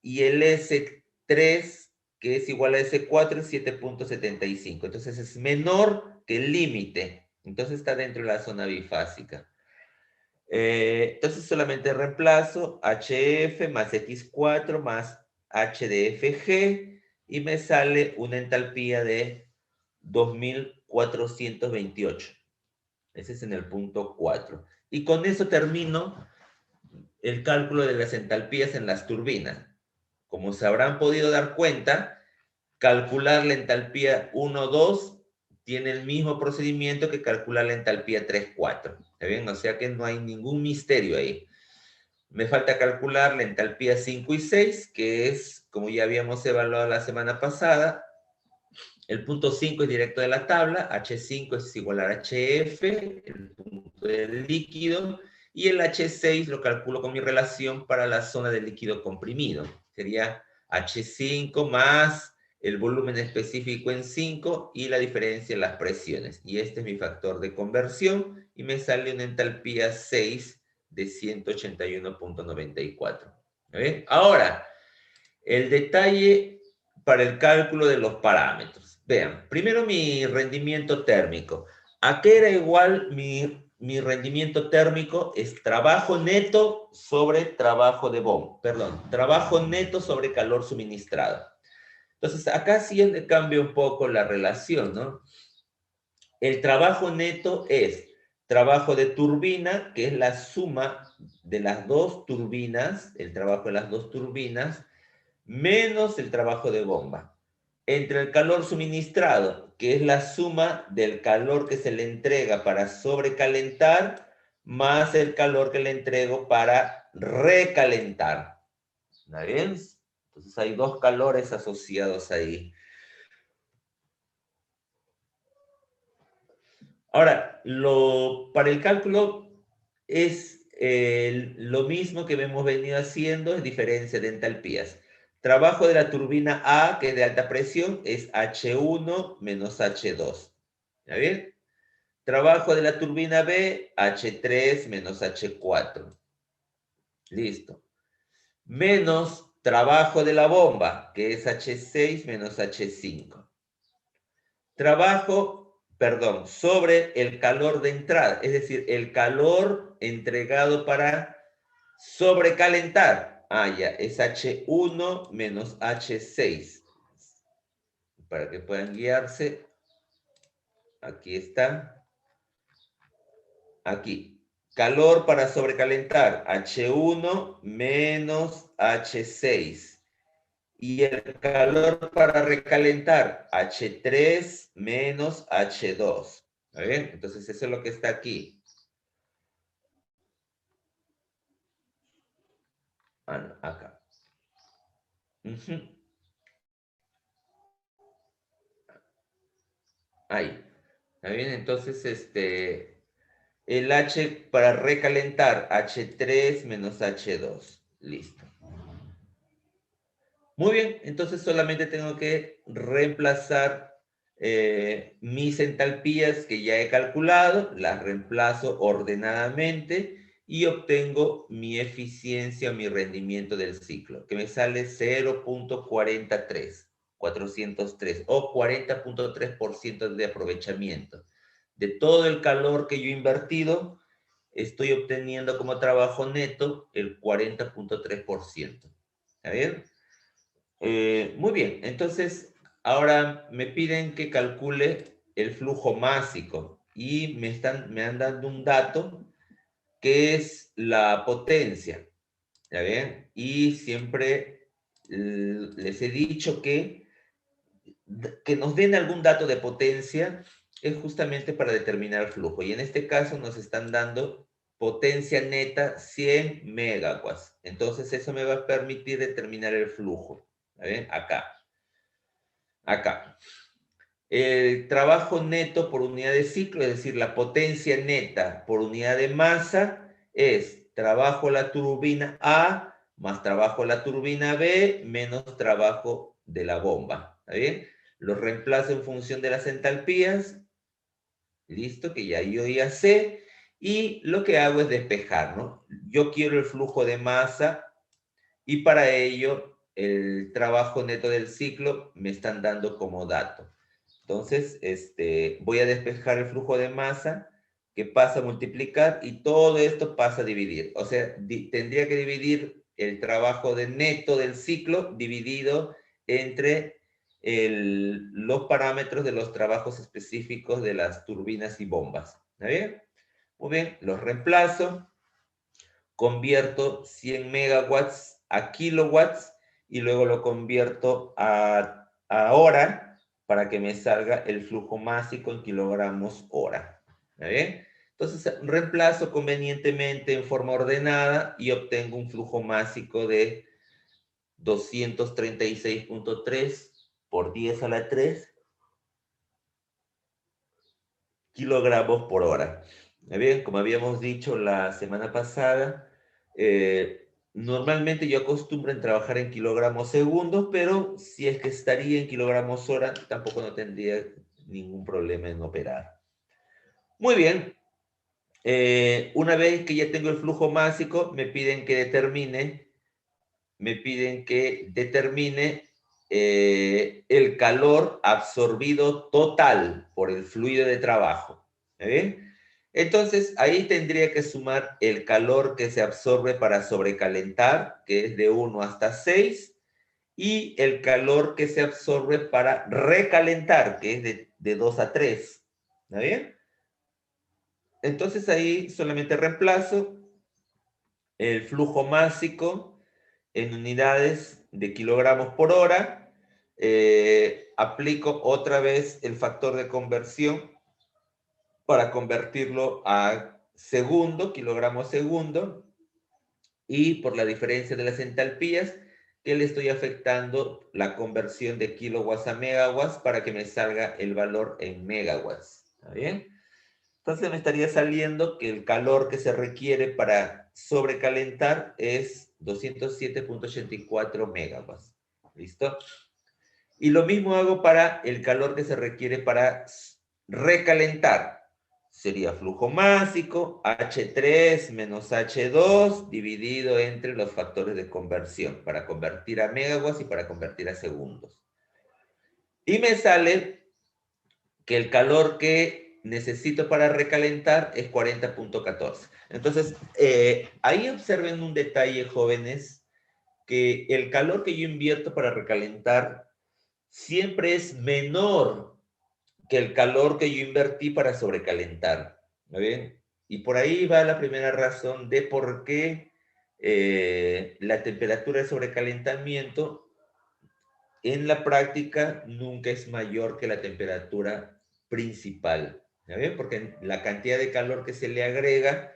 y el S3, que es igual a S4, es 7.75. Entonces es menor que el límite. Entonces está dentro de la zona bifásica. Entonces solamente reemplazo HF más X4 más HDFG y me sale una entalpía de 2428. Ese es en el punto 4. Y con eso termino el cálculo de las entalpías en las turbinas. Como se habrán podido dar cuenta, calcular la entalpía 1, 2 tiene el mismo procedimiento que calcular la entalpía 3, 4. ¿Está bien? O sea que no hay ningún misterio ahí. Me falta calcular la entalpía 5 y 6, que es, como ya habíamos evaluado la semana pasada, el punto 5 es directo de la tabla, H5 es igual a HF, el punto del líquido, y el H6 lo calculo con mi relación para la zona del líquido comprimido. Sería H5 más el volumen específico en 5 y la diferencia en las presiones. Y este es mi factor de conversión y me sale una entalpía 6 de 181.94. Ahora, el detalle para el cálculo de los parámetros. Vean, primero mi rendimiento térmico. ¿A qué era igual mi rendimiento térmico? Es trabajo neto sobre trabajo de bomba. Perdón, trabajo neto sobre calor suministrado. Entonces, acá sí cambia un poco la relación, ¿no? El trabajo neto es trabajo de turbina, que es la suma de las dos turbinas, el trabajo de las dos turbinas, menos el trabajo de bomba, entre el calor suministrado, que es la suma del calor que se le entrega para sobrecalentar, más el calor que le entrego para recalentar. ¿Está bien? Entonces hay dos calores asociados ahí. Ahora, para el cálculo es lo mismo que hemos venido haciendo, es diferencia de entalpías. Trabajo de la turbina A, que es de alta presión, es H1 menos H2. ¿Está bien? Trabajo de la turbina B, H3 menos H4. Listo. Menos trabajo de la bomba, que es H6 menos H5. Sobre el calor de entrada, es decir, el calor entregado para sobrecalentar. Ya, es H1 menos H6. Para que puedan guiarse, aquí está. Aquí. Calor para sobrecalentar, H1 menos H6. Y el calor para recalentar, H3 menos H2. ¿Está bien? Entonces eso es lo que está aquí. No, acá. Ahí. ¿Está bien? Entonces, el H para recalentar, H3 menos H2. Listo. Muy bien, entonces solamente tengo que reemplazar mis entalpías que ya he calculado, las reemplazo ordenadamente y obtengo mi eficiencia, mi rendimiento del ciclo, que me sale 0.43, 403 o 40.3% de aprovechamiento. De todo el calor que yo he invertido, estoy obteniendo como trabajo neto el 40.3%. ¿Está bien? Muy bien, entonces ahora me piden que calcule el flujo másico y me han dado un dato que es la potencia, ¿ya ven? Y siempre les he dicho que nos den algún dato de potencia es justamente para determinar el flujo. Y en este caso nos están dando potencia neta 100 megawatts. Entonces eso me va a permitir determinar el flujo. ¿Ven? Acá. El trabajo neto por unidad de ciclo, es decir, la potencia neta por unidad de masa, es trabajo la turbina A más trabajo la turbina B menos trabajo de la bomba. ¿Está bien? Lo reemplazo en función de las entalpías. Listo, que yo ya sé. Y lo que hago es despejar, ¿no? Yo quiero el flujo de masa y para ello el trabajo neto del ciclo me están dando como dato. Entonces, voy a despejar el flujo de masa que pasa a multiplicar y todo esto pasa a dividir. O sea, tendría que dividir el trabajo de neto del ciclo dividido entre los parámetros de los trabajos específicos de las turbinas y bombas. ¿Está bien? Muy bien, los reemplazo, convierto 100 megawatts a kilowatts y luego lo convierto a hora para que me salga el flujo másico en kilogramos hora. ¿Está bien? Entonces reemplazo convenientemente en forma ordenada y obtengo un flujo másico de 236.3 por 10 a la 3 kilogramos por hora. ¿Está bien? Como habíamos dicho la semana pasada, normalmente yo acostumbro en trabajar en kilogramos segundos, pero si es que estaría en kilogramos hora, tampoco no tendría ningún problema en operar. Muy bien. Una vez que ya tengo el flujo másico, me piden que determine el calor absorbido total por el fluido de trabajo. ¿Está bien? Entonces, ahí tendría que sumar el calor que se absorbe para sobrecalentar, que es de 1 hasta 6, y el calor que se absorbe para recalentar, que es de 2 a 3. ¿Está bien? Entonces ahí solamente reemplazo el flujo másico en unidades de kilogramos por hora. Aplico otra vez el factor de conversión para convertirlo a segundo, kilogramo segundo, y por la diferencia de las entalpías, que le estoy afectando la conversión de kilowatts a megawatts para que me salga el valor en megawatts. ¿Está bien? Entonces me estaría saliendo que el calor que se requiere para sobrecalentar es 207.84 megawatts. ¿Listo? Y lo mismo hago para el calor que se requiere para recalentar. Sería flujo másico, H3 menos H2, dividido entre los factores de conversión, para convertir a megawatts y para convertir a segundos. Y me sale que el calor que necesito para recalentar es 40.14. Entonces, ahí observen un detalle, jóvenes, que el calor que yo invierto para recalentar siempre es menor que el calor que yo invertí para sobrecalentar. ¿Está bien? Y por ahí va la primera razón de por qué la temperatura de sobrecalentamiento en la práctica nunca es mayor que la temperatura principal. ¿Está bien? Porque la cantidad de calor que se le agrega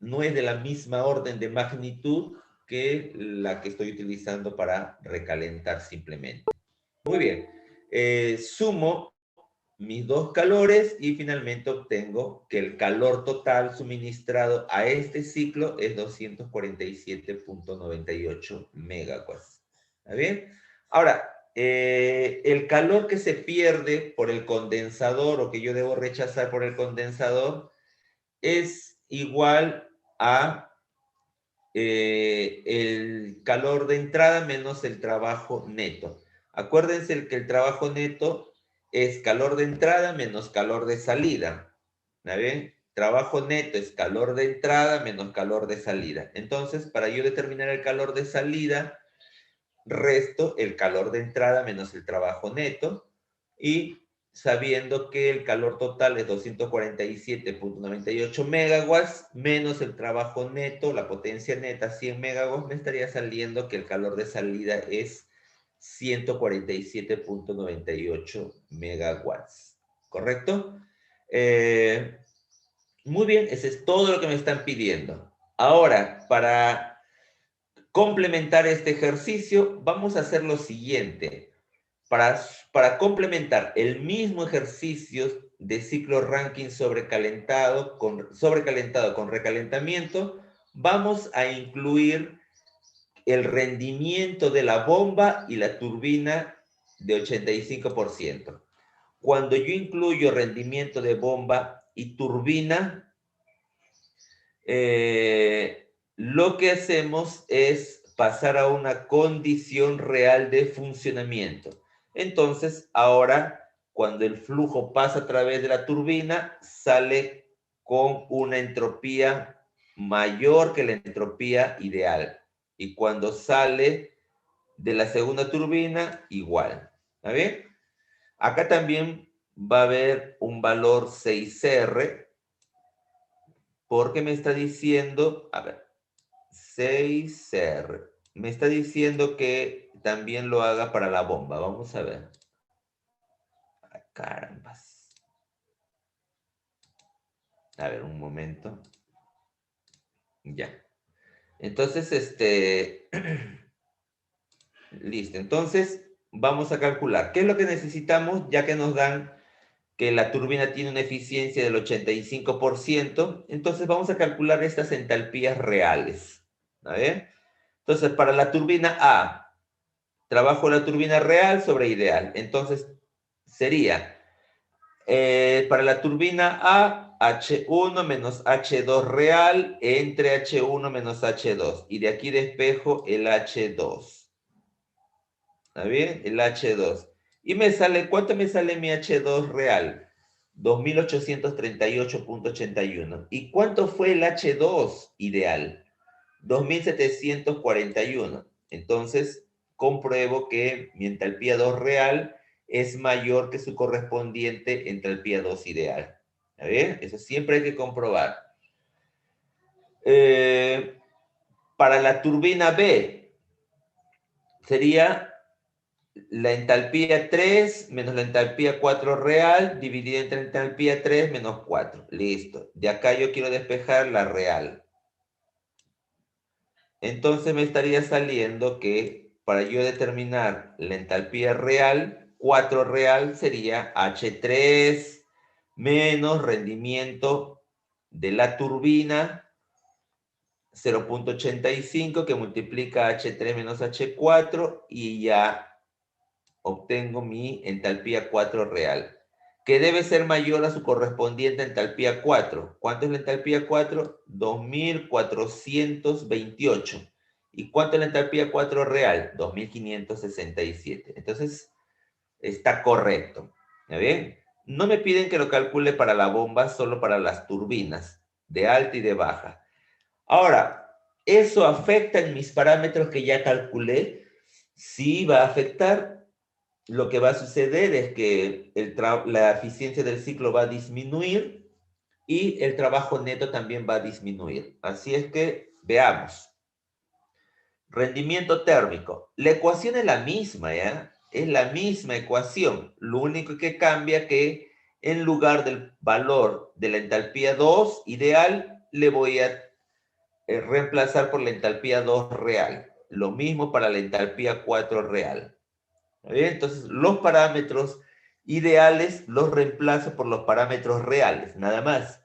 no es de la misma orden de magnitud que la que estoy utilizando para recalentar simplemente. Muy bien. Sumo mis dos calores y finalmente obtengo que el calor total suministrado a este ciclo es 247.98 megawatts. ¿Está bien? Ahora, el calor que se pierde por el condensador o que yo debo rechazar por el condensador es igual a el calor de entrada menos el trabajo neto. Acuérdense que el trabajo neto es calor de entrada menos calor de salida. ¿Está bien? Trabajo neto es calor de entrada menos calor de salida. Entonces, para yo determinar el calor de salida, resto el calor de entrada menos el trabajo neto y sabiendo que el calor total es 247.98 megawatts menos el trabajo neto, la potencia neta 100 megawatts, me estaría saliendo que el calor de salida es 147.98 megawatts. ¿Correcto? Muy bien, ese es todo lo que me están pidiendo. Ahora, para complementar este ejercicio, vamos a hacer lo siguiente. Para complementar el mismo ejercicio de ciclo Rankine sobrecalentado con recalentamiento, vamos a incluir el rendimiento de la bomba y la turbina de 85%. Cuando yo incluyo rendimiento de bomba y turbina, lo que hacemos es pasar a una condición real de funcionamiento. Entonces, ahora, cuando el flujo pasa a través de la turbina, sale con una entropía mayor que la entropía ideal. Y cuando sale de la segunda turbina, igual. ¿Está bien? Acá también va a haber un valor 6R, porque me está diciendo, a ver, 6R. Me está diciendo que también lo haga para la bomba. Vamos a ver. Ay, carambas. A ver, un momento. Ya. Entonces, listo. Entonces, vamos a calcular. ¿Qué es lo que necesitamos? Ya que nos dan que la turbina tiene una eficiencia del 85%. Entonces, vamos a calcular estas entalpías reales. ¿A ver? Entonces, para la turbina A, trabajo la turbina real sobre ideal. Entonces, sería para la turbina A, H1 menos H2 real entre H1 menos H2. Y de aquí despejo el H2. ¿Está bien? El H2. Y me sale, ¿cuánto me sale mi H2 real? 2838.81. ¿Y cuánto fue el H2 ideal? 2741. Entonces, compruebo que mi entalpía 2 real es mayor que su correspondiente entalpía 2 ideal. ¿Está bien? Eso siempre hay que comprobar. Para la turbina B sería la entalpía 3 menos la entalpía 4 real dividida entre la entalpía 3 menos 4. Listo. De acá yo quiero despejar la real. Entonces me estaría saliendo que para yo determinar la entalpía real, 4 real sería H3 menos rendimiento de la turbina 0.85 que multiplica H3 menos H4 y ya obtengo mi entalpía 4 real, que debe ser mayor a su correspondiente entalpía 4. ¿Cuánto es la entalpía 4? 2428. ¿Y cuánto es la entalpía 4 real? 2567. Entonces, está correcto. ¿Ya bien? No me piden que lo calcule para la bomba, solo para las turbinas, de alta y de baja. Ahora, ¿eso afecta en mis parámetros que ya calculé? Sí, va a afectar. Lo que va a suceder es que la eficiencia del ciclo va a disminuir y el trabajo neto también va a disminuir. Así es que veamos. Rendimiento térmico. La ecuación es la misma, ¿ya? Es la misma ecuación. Lo único que cambia es que en lugar del valor de la entalpía 2 ideal, le voy a reemplazar por la entalpía 2 real. Lo mismo para la entalpía 4 real. ¿Bien? Entonces, los parámetros ideales los reemplazo por los parámetros reales, nada más.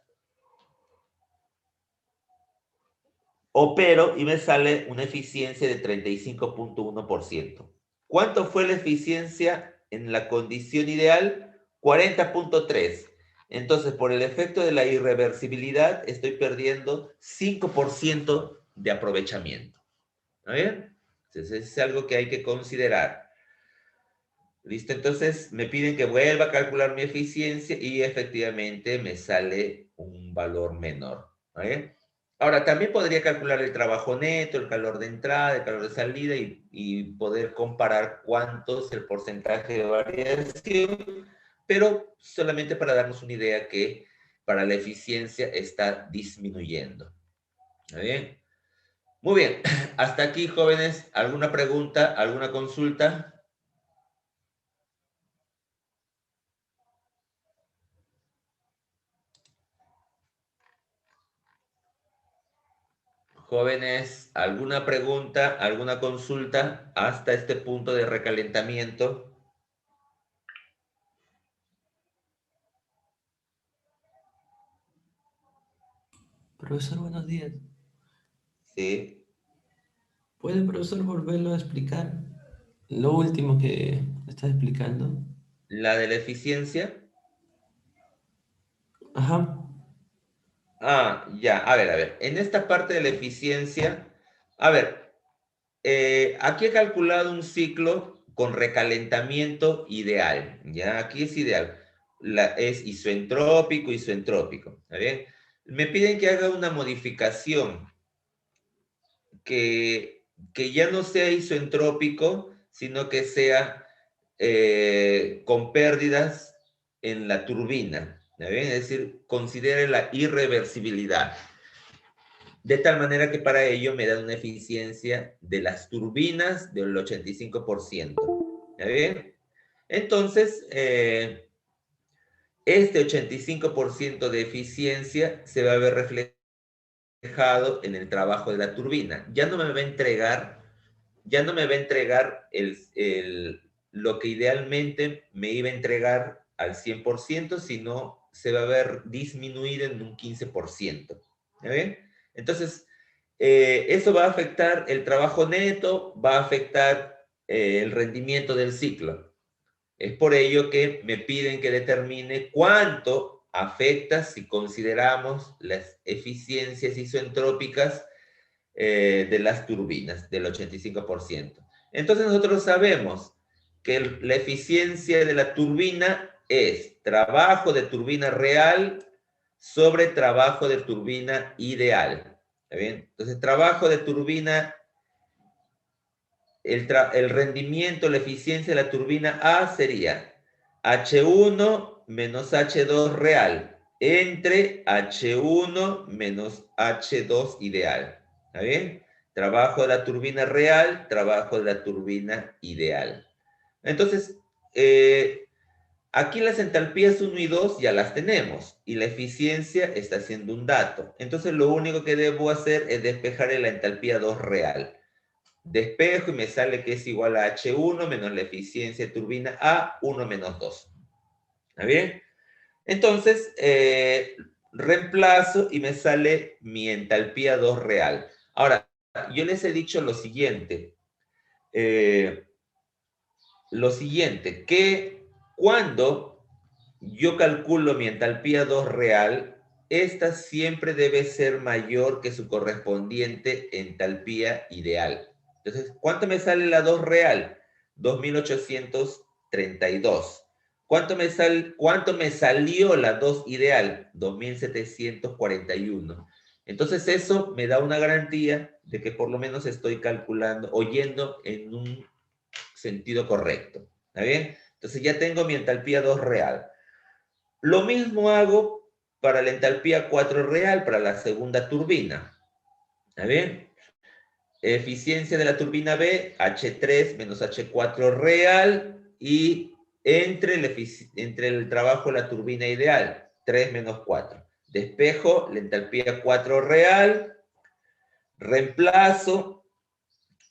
Opero y me sale una eficiencia de 35.1%. ¿Cuánto fue la eficiencia en la condición ideal? 40.3. Entonces, por el efecto de la irreversibilidad, estoy perdiendo 5% de aprovechamiento. ¿Está bien? Entonces, es algo que hay que considerar. ¿Listo? Entonces me piden que vuelva a calcular mi eficiencia y efectivamente me sale un valor menor. ¿Vale? Ahora, también podría calcular el trabajo neto, el calor de entrada, el calor de salida y poder comparar cuánto es el porcentaje de variación, pero solamente para darnos una idea que para la eficiencia está disminuyendo. ¿Está bien? Muy bien. Hasta aquí, jóvenes. ¿Alguna pregunta? ¿Alguna consulta? Jóvenes, ¿alguna pregunta, alguna consulta hasta este punto de recalentamiento? Profesor, buenos días. Sí. ¿Puede, profesor, volverlo a explicar? Lo último que está explicando. ¿La de la eficiencia? Ajá. Ah, ya. A ver. En esta parte de la eficiencia, a ver, aquí he calculado un ciclo con recalentamiento ideal. Ya, aquí es ideal. Es isoentrópico, isoentrópico. ¿Está bien? Me piden que haga una modificación que ya no sea isoentrópico, sino que sea con pérdidas en la turbina. ¿Ya ven? Es decir, considere la irreversibilidad. De tal manera que para ello me da una eficiencia de las turbinas del 85%. ¿Ya ven? Entonces, este 85% de eficiencia se va a ver reflejado en el trabajo de la turbina. Ya no me va a entregar lo que idealmente me iba a entregar al 100%, sino se va a ver disminuido en un 15%. ¿Ya ven? Entonces, eso va a afectar el trabajo neto, va a afectar el rendimiento del ciclo. Es por ello que me piden que determine cuánto afecta si consideramos las eficiencias isoentrópicas de las turbinas, del 85%. Entonces nosotros sabemos que la eficiencia de la turbina es trabajo de turbina real sobre trabajo de turbina ideal. ¿Está bien? Entonces, trabajo de turbina, el rendimiento, la eficiencia de la turbina A sería H1 menos H2 real entre H1 menos H2 ideal. ¿Está bien? Trabajo de la turbina real, trabajo de la turbina ideal. Entonces, aquí las entalpías 1 y 2 ya las tenemos y la eficiencia está siendo un dato. Entonces, lo único que debo hacer es despejar la entalpía 2 real. Despejo y me sale que es igual a H1 menos la eficiencia de turbina A, 1 menos 2. ¿Está bien? Entonces, reemplazo y me sale mi entalpía 2 real. Ahora, yo les he dicho lo siguiente. Que cuando yo calculo mi entalpía 2 real, esta siempre debe ser mayor que su correspondiente entalpía ideal. Entonces, ¿cuánto me sale la 2 real? 2832. ¿Cuánto me salió la 2 ideal? 2741. Entonces, eso me da una garantía de que por lo menos estoy calculando o yendo en un sentido correcto. ¿Está bien? Entonces ya tengo mi entalpía 2 real. Lo mismo hago para la entalpía 4 real, para la segunda turbina. ¿Está bien? Eficiencia de la turbina B, H3 menos H4 real, y entre el trabajo de la turbina ideal, 3 menos 4. Despejo la entalpía 4 real, reemplazo,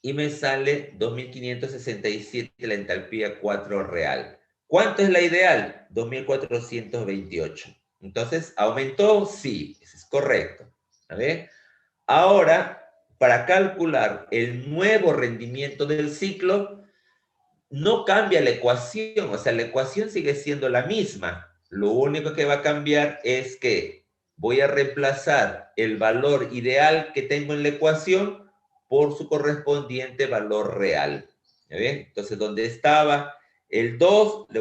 y me sale 2567 la entalpía 4 real. ¿Cuánto es la ideal? 2428. Entonces, ¿aumentó? Sí, eso es correcto. ¿Vale? Ahora, para calcular el nuevo rendimiento del ciclo, no cambia la ecuación, o sea, la ecuación sigue siendo la misma. Lo único que va a cambiar es que voy a reemplazar el valor ideal que tengo en la ecuación por su correspondiente valor real. ¿Ya bien? Entonces, donde estaba el 2, lo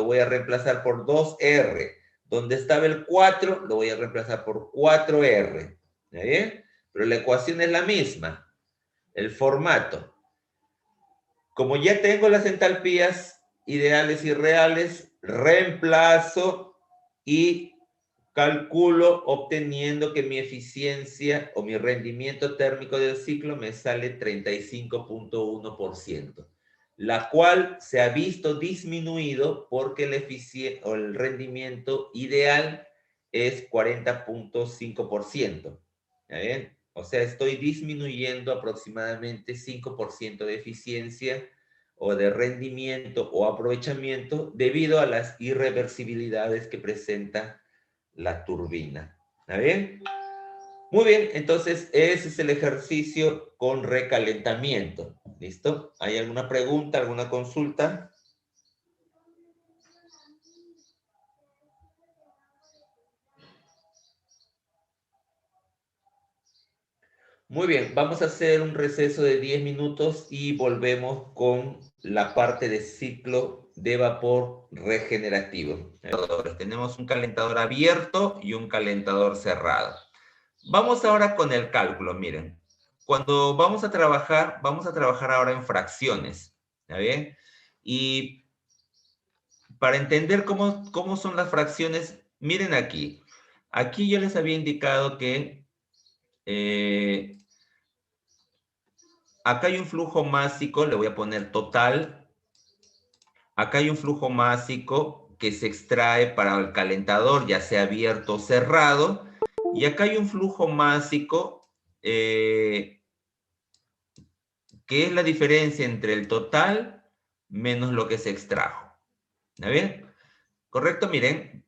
voy a reemplazar por 2R. Donde estaba el 4, lo voy a reemplazar por 4R. ¿Ya bien? Pero la ecuación es la misma. El formato. Como ya tengo las entalpías ideales y reales, reemplazo y calculo obteniendo que mi eficiencia o mi rendimiento térmico del ciclo me sale 35.1%, la cual se ha visto disminuido porque el rendimiento ideal es 40.5%. ¿Está bien? O sea, estoy disminuyendo aproximadamente 5% de eficiencia o de rendimiento o aprovechamiento debido a las irreversibilidades que presenta la turbina. ¿Está bien? Muy bien, entonces ese es el ejercicio con recalentamiento. ¿Listo? ¿Hay alguna pregunta, alguna consulta? Muy bien, vamos a hacer un receso de 10 minutos y volvemos con la parte de ciclo de vapor regenerativo. Tenemos un calentador abierto y un calentador cerrado. Vamos ahora con el cálculo, miren. Cuando vamos a trabajar ahora en fracciones, ¿está bien? Y para entender cómo son las fracciones, miren aquí. Aquí yo les había indicado que acá hay un flujo másico, le voy a poner total. Acá hay un flujo másico que se extrae para el calentador, ya sea abierto o cerrado. Y acá hay un flujo másico que es la diferencia entre el total menos lo que se extrajo. ¿Está bien? ¿Correcto? Miren,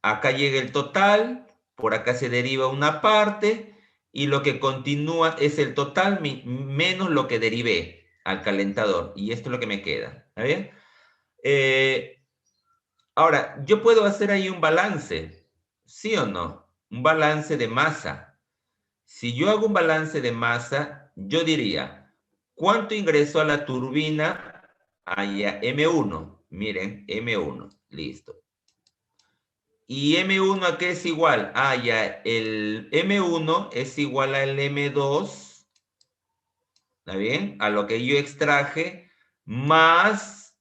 acá llega el total, por acá se deriva una parte, y lo que continúa es el total menos lo que derivé al calentador. Y esto es lo que me queda. ¿Está bien? Ahora, yo puedo hacer ahí un balance, ¿sí o no? Un balance de masa. Si yo hago un balance de masa, yo diría, ¿cuánto ingresó a la turbina? Allá, M1. Miren, M1. Listo. ¿Y M1 a qué es igual? Ah, ya, el M1 es igual al M2, ¿está bien? A lo que yo extraje, más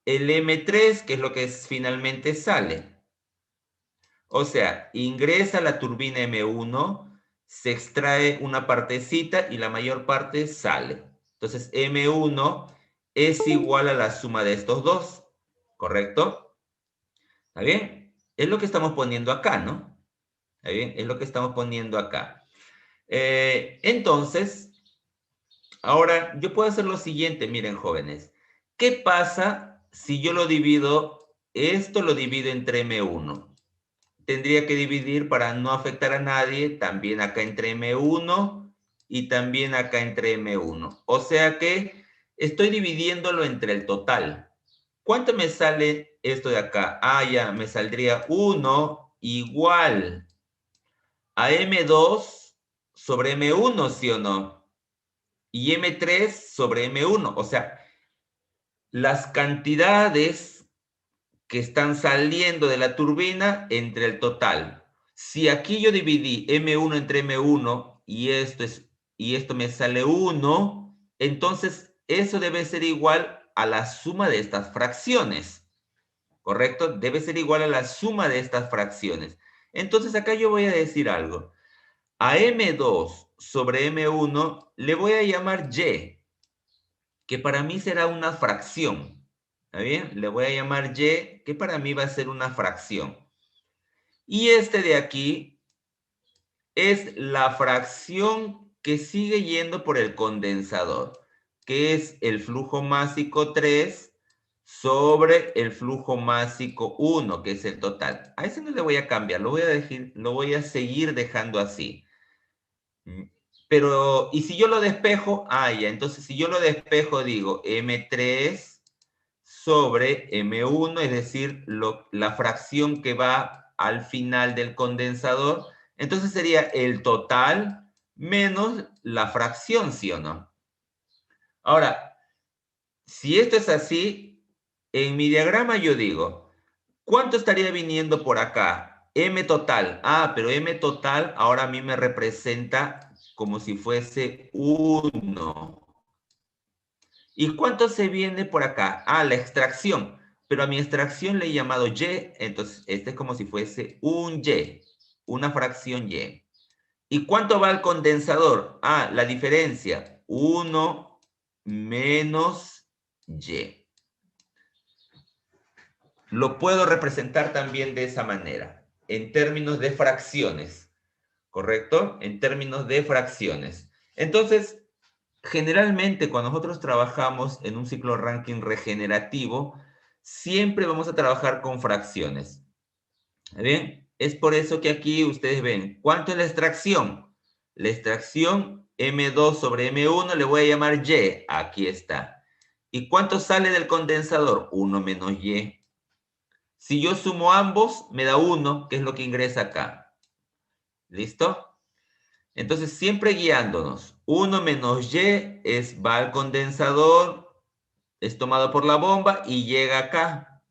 el M3, que es lo que finalmente sale. O sea, ingresa la turbina M1, se extrae una partecita y la mayor parte sale. Entonces, M1 es igual a la suma de estos dos, ¿correcto? ¿Está bien? Es lo que estamos poniendo acá, ¿no? ¿Está bien? Es lo que estamos poniendo acá. Entonces, ahora yo puedo hacer lo siguiente, miren, jóvenes. ¿Qué pasa si yo lo divido, esto lo divido entre M1? Tendría que dividir para no afectar a nadie, también acá entre M1 y también acá entre M1. O sea que estoy dividiéndolo entre el total. ¿Cuánto me sale esto de acá? Ah, ya, me saldría 1 igual a M2 sobre M1, ¿sí o no? Y M3 sobre M1. O sea, las cantidades que están saliendo de la turbina entre el total. Si aquí yo dividí M1 entre M1 y esto me sale 1, entonces eso debe ser igual a la suma de estas fracciones, ¿correcto? Debe ser igual a la suma de estas fracciones. Entonces acá yo voy a decir algo. A M2 sobre M1 le voy a llamar Y, que para mí será una fracción. ¿Está bien? Le voy a llamar Y, que para mí va a ser una fracción. Y este de aquí es la fracción que sigue yendo por el condensador, que es el flujo másico 3 sobre el flujo másico 1, que es el total. A ese no le voy a cambiar, lo voy a seguir dejando así. Pero, ¿y si yo lo despejo? Ah, ya, entonces si yo lo despejo digo M3 sobre M1, es decir, la fracción que va al final del condensador. Entonces sería el total menos la fracción, ¿sí o no? Ahora, si esto es así, en mi diagrama yo digo, ¿cuánto estaría viniendo por acá? M total. Ah, pero M total ahora a mí me representa como si fuese 1. ¿Y cuánto se viene por acá? Ah, la extracción. Pero a mi extracción le he llamado Y, entonces este es como si fuese un Y, una fracción Y. ¿Y cuánto va al condensador? Ah, la diferencia, 1 menos Y. Lo puedo representar también de esa manera, en términos de fracciones, ¿correcto? En términos de fracciones. Entonces, generalmente cuando nosotros trabajamos en un ciclo Rankine regenerativo, siempre vamos a trabajar con fracciones. ¿Bien? Es por eso que aquí ustedes ven, ¿cuánto es la extracción? La extracción M2 sobre M1 le voy a llamar Y, aquí está. ¿Y cuánto sale del condensador? 1 menos Y. Si yo sumo ambos, me da 1, que es lo que ingresa acá. ¿Listo? Entonces, siempre guiándonos. 1 menos Y va al condensador, es tomado por la bomba y llega acá.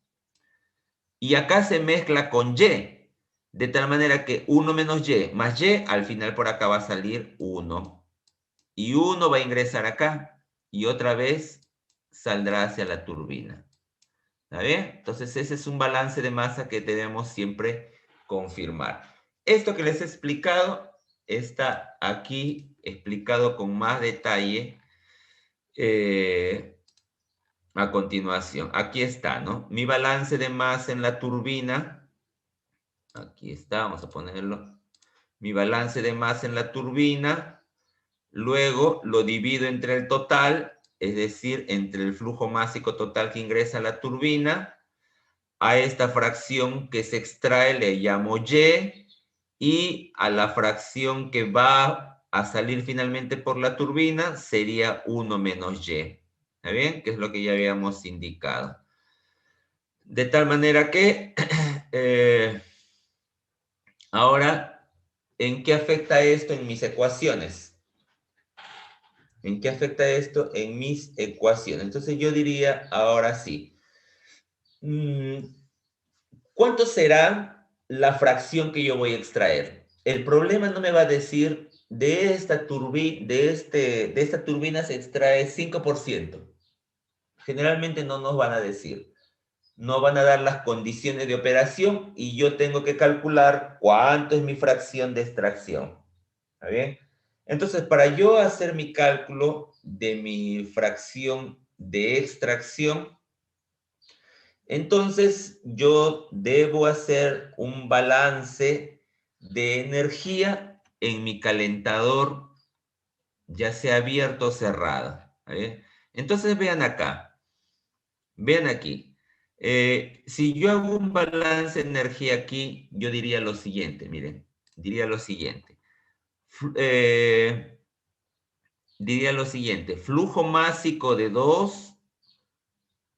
Y acá se mezcla con Y, de tal manera que 1 menos Y más Y, al final por acá va a salir 1. Y 1 va a ingresar acá y otra vez saldrá hacia la turbina. ¿Está bien? Entonces, ese es un balance de masa que debemos siempre confirmar. Esto que les he explicado está aquí explicado con más detalle a continuación. Aquí está, ¿no? Mi balance de masa en la turbina. Aquí está, vamos a ponerlo. Mi balance de masa en la turbina. Luego lo divido entre el total, es decir, entre el flujo másico total que ingresa a la turbina. A esta fracción que se extrae le llamo y a la fracción que va a salir finalmente por la turbina sería 1 menos Y. ¿Está bien? Que es lo que ya habíamos indicado. De tal manera que ahora, ¿en qué afecta esto en mis ecuaciones? ¿En qué afecta esto en mis ecuaciones? Entonces yo diría, ahora sí, ¿cuánto será la fracción que yo voy a extraer? El problema no me va a decir, de esta turbina se extrae 5%. Generalmente no nos van a decir. no van a dar las condiciones de operación y yo tengo que calcular cuánto es mi fracción de extracción. ¿Está bien? Entonces, para yo hacer mi cálculo de mi fracción de extracción, entonces yo debo hacer un balance de energía en mi calentador, ya sea abierto o cerrado. ¿Está bien? Entonces vean acá, vean aquí. Si yo hago un balance de energía aquí, yo diría lo siguiente, miren, diría lo siguiente. Diría lo siguiente, flujo másico de 2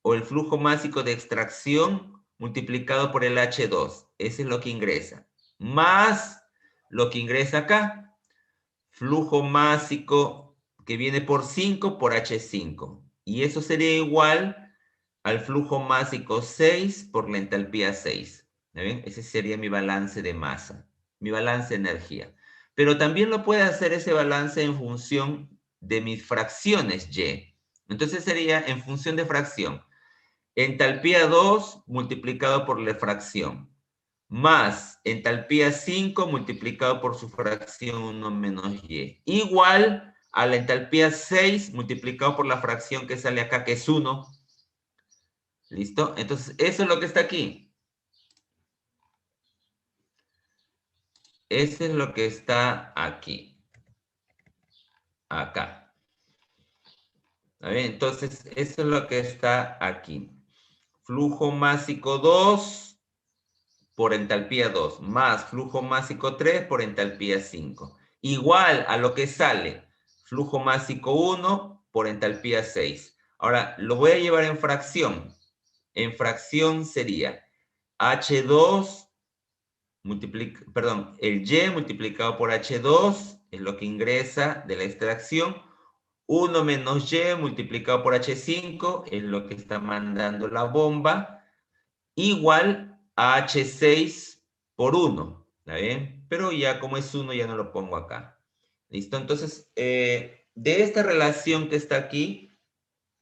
o el flujo másico de extracción multiplicado por el H2. Ese es lo que ingresa. Más lo que ingresa acá, flujo másico que viene por 5 por H5. Y eso sería igual al flujo másico 6 por la entalpía 6. ¿Ven? Ese sería mi balance de masa, mi balance de energía. Pero también lo puede hacer ese balance en función de mis fracciones Y. Entonces sería en función de fracción. Entalpía 2 multiplicado por la fracción, más entalpía 5 multiplicado por su fracción 1 menos Y, igual a la entalpía 6 multiplicado por la fracción que sale acá, que es 1. ¿Listo? Entonces, eso es lo que está aquí. Eso es lo que está aquí. Acá. ¿Está bien? Entonces, eso es lo que está aquí. Flujo másico 2 por entalpía 2, más flujo másico 3 por entalpía 5. Igual a lo que sale flujo másico 1 por entalpía 6. Ahora, lo voy a llevar en fracción. En fracción sería H2 el Y multiplicado por H2 es lo que ingresa de la extracción. 1 menos Y multiplicado por H5 es lo que está mandando la bomba. Igual a H6 por 1. ¿Está bien? Pero ya como es 1 ya no lo pongo acá. ¿Listo? Entonces, de esta relación que está aquí,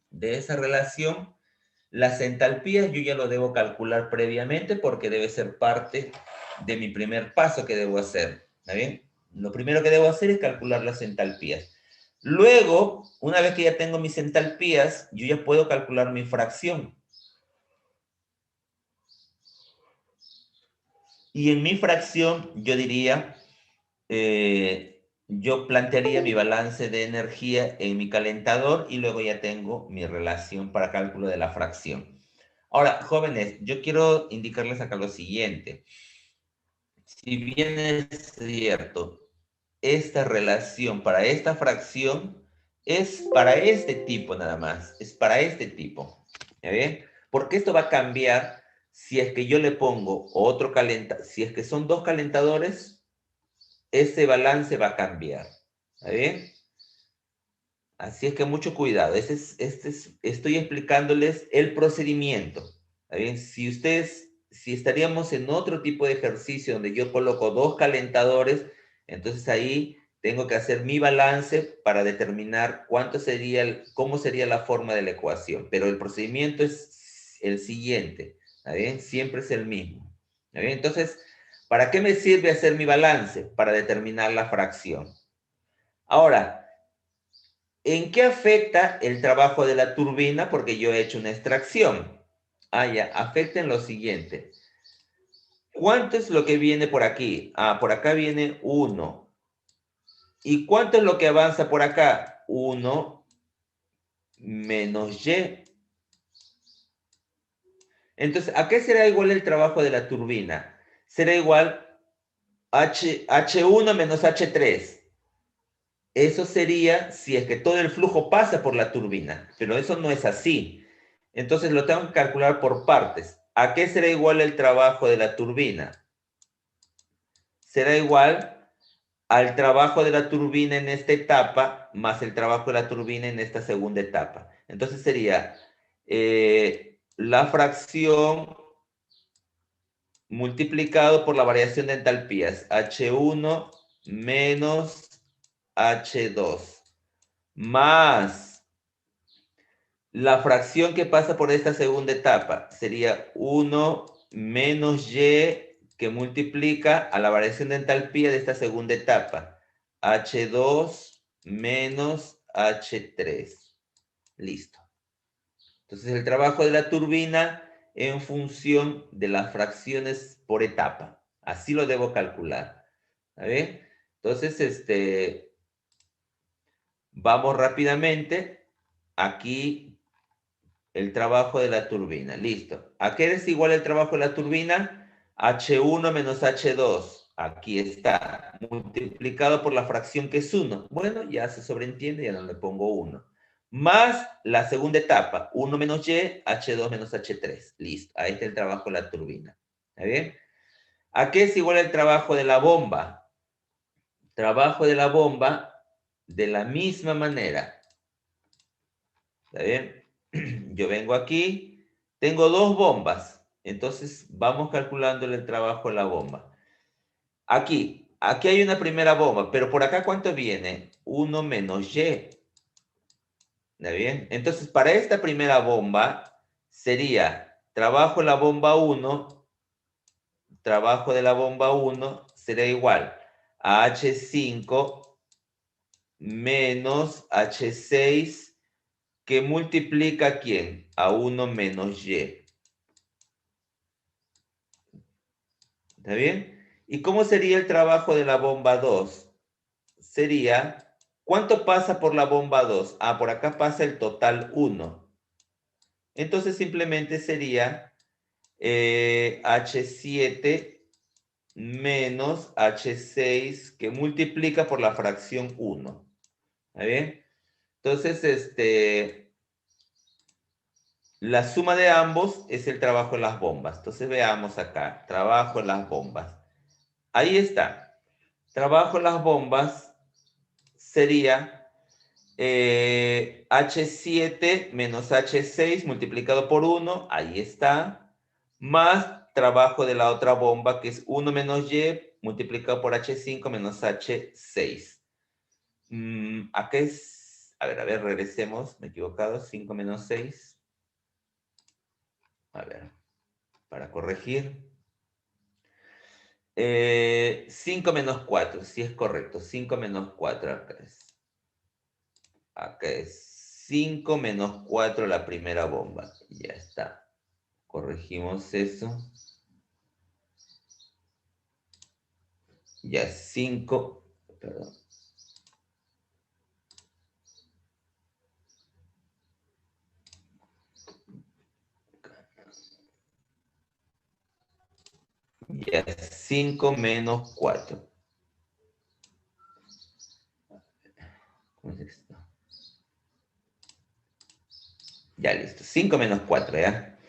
de esa relación, las entalpías yo ya lo debo calcular previamente porque debe ser parte de mi primer paso que debo hacer. ¿Está bien? Lo primero que debo hacer es calcular las entalpías. Luego, una vez que ya tengo mis entalpías, yo ya puedo calcular mi fracción. Y en mi fracción yo diría, yo plantearía mi balance de energía en mi calentador y luego ya tengo mi relación para cálculo de la fracción. Ahora, jóvenes, yo quiero indicarles acá lo siguiente. Si bien es cierto, esta relación para esta fracción es para este tipo nada más, es para este tipo. ¿Ya ven? Porque esto va a cambiar si es que yo le pongo otro calentador, si es que son dos calentadores, ese balance va a cambiar. ¿Está bien? Así es que mucho cuidado. Estoy explicándoles el procedimiento. ¿Está bien? Si estaríamos en otro tipo de ejercicio donde yo coloco dos calentadores, entonces ahí tengo que hacer mi balance para determinar cómo sería la forma de la ecuación. Pero el procedimiento es el siguiente. ¿Está bien? Siempre es el mismo. ¿Está bien? Entonces, ¿para qué me sirve hacer mi balance? Para determinar la fracción. Ahora, ¿en qué afecta el trabajo de la turbina? Porque yo he hecho una extracción. Ya, afecta en lo siguiente. ¿Cuánto es lo que viene por aquí? Por acá viene 1. ¿Y cuánto es lo que avanza por acá? 1 menos Y. Entonces, ¿a qué será igual el trabajo de la turbina? Será igual H1 menos H3. Eso sería si es que todo el flujo pasa por la turbina, pero eso no es así. Entonces lo tengo que calcular por partes. ¿A qué será igual el trabajo de la turbina? Será igual al trabajo de la turbina en esta etapa más el trabajo de la turbina en esta segunda etapa. Entonces sería la fracción multiplicado por la variación de entalpías, H1 menos H2, más La fracción que pasa por esta segunda etapa sería 1 menos Y que multiplica a la variación de entalpía de esta segunda etapa. H2 menos H3. Listo. Entonces el trabajo de la turbina en función de las fracciones por etapa. Así lo debo calcular. ¿Está bien? Entonces, vamos rápidamente. Aquí el trabajo de la turbina. Listo. ¿A qué es igual el trabajo de la turbina? H1 menos H2. Aquí está. Multiplicado por la fracción que es 1. Bueno, ya se sobreentiende, ya no le pongo 1. Más la segunda etapa. 1 menos Y, H2 menos H3. Listo. Ahí está el trabajo de la turbina. ¿Está bien? ¿A qué es igual el trabajo de la bomba? Trabajo de la bomba de la misma manera. ¿Está bien? Yo vengo aquí, tengo dos bombas, entonces vamos calculando el trabajo de la bomba. Aquí hay una primera bomba, pero por acá ¿cuánto viene? 1 menos Y. ¿Está bien? Entonces para esta primera bomba sería trabajo de la bomba 1, trabajo de la bomba 1 será igual a H5 menos H6 que multiplica ¿a quién? A 1 menos Y. ¿Está bien? ¿Y cómo sería el trabajo de la bomba 2? Sería, ¿cuánto pasa por la bomba 2? Ah, por acá pasa el total 1. Entonces simplemente sería H7 menos H6 que multiplica por la fracción 1. ¿Está bien? Entonces, la suma de ambos es el trabajo de las bombas. Entonces veamos acá, trabajo en las bombas. Ahí está. Trabajo en las bombas sería H7 menos H6 multiplicado por 1, ahí está, más trabajo de la otra bomba que es 1 menos Y multiplicado por H5 menos H6. Acá es, a ver, regresemos, me he equivocado, 5 menos 6. A ver, para corregir. 5 menos 4, sí es correcto, 5 menos 4 acá es. Acá es 5 menos 4 la primera bomba. Ya está. Corregimos eso. Ya 5. Perdón. Ya 5 menos 4. ¿Cómo es esto? Ya listo. 5 menos 4, ¿ya?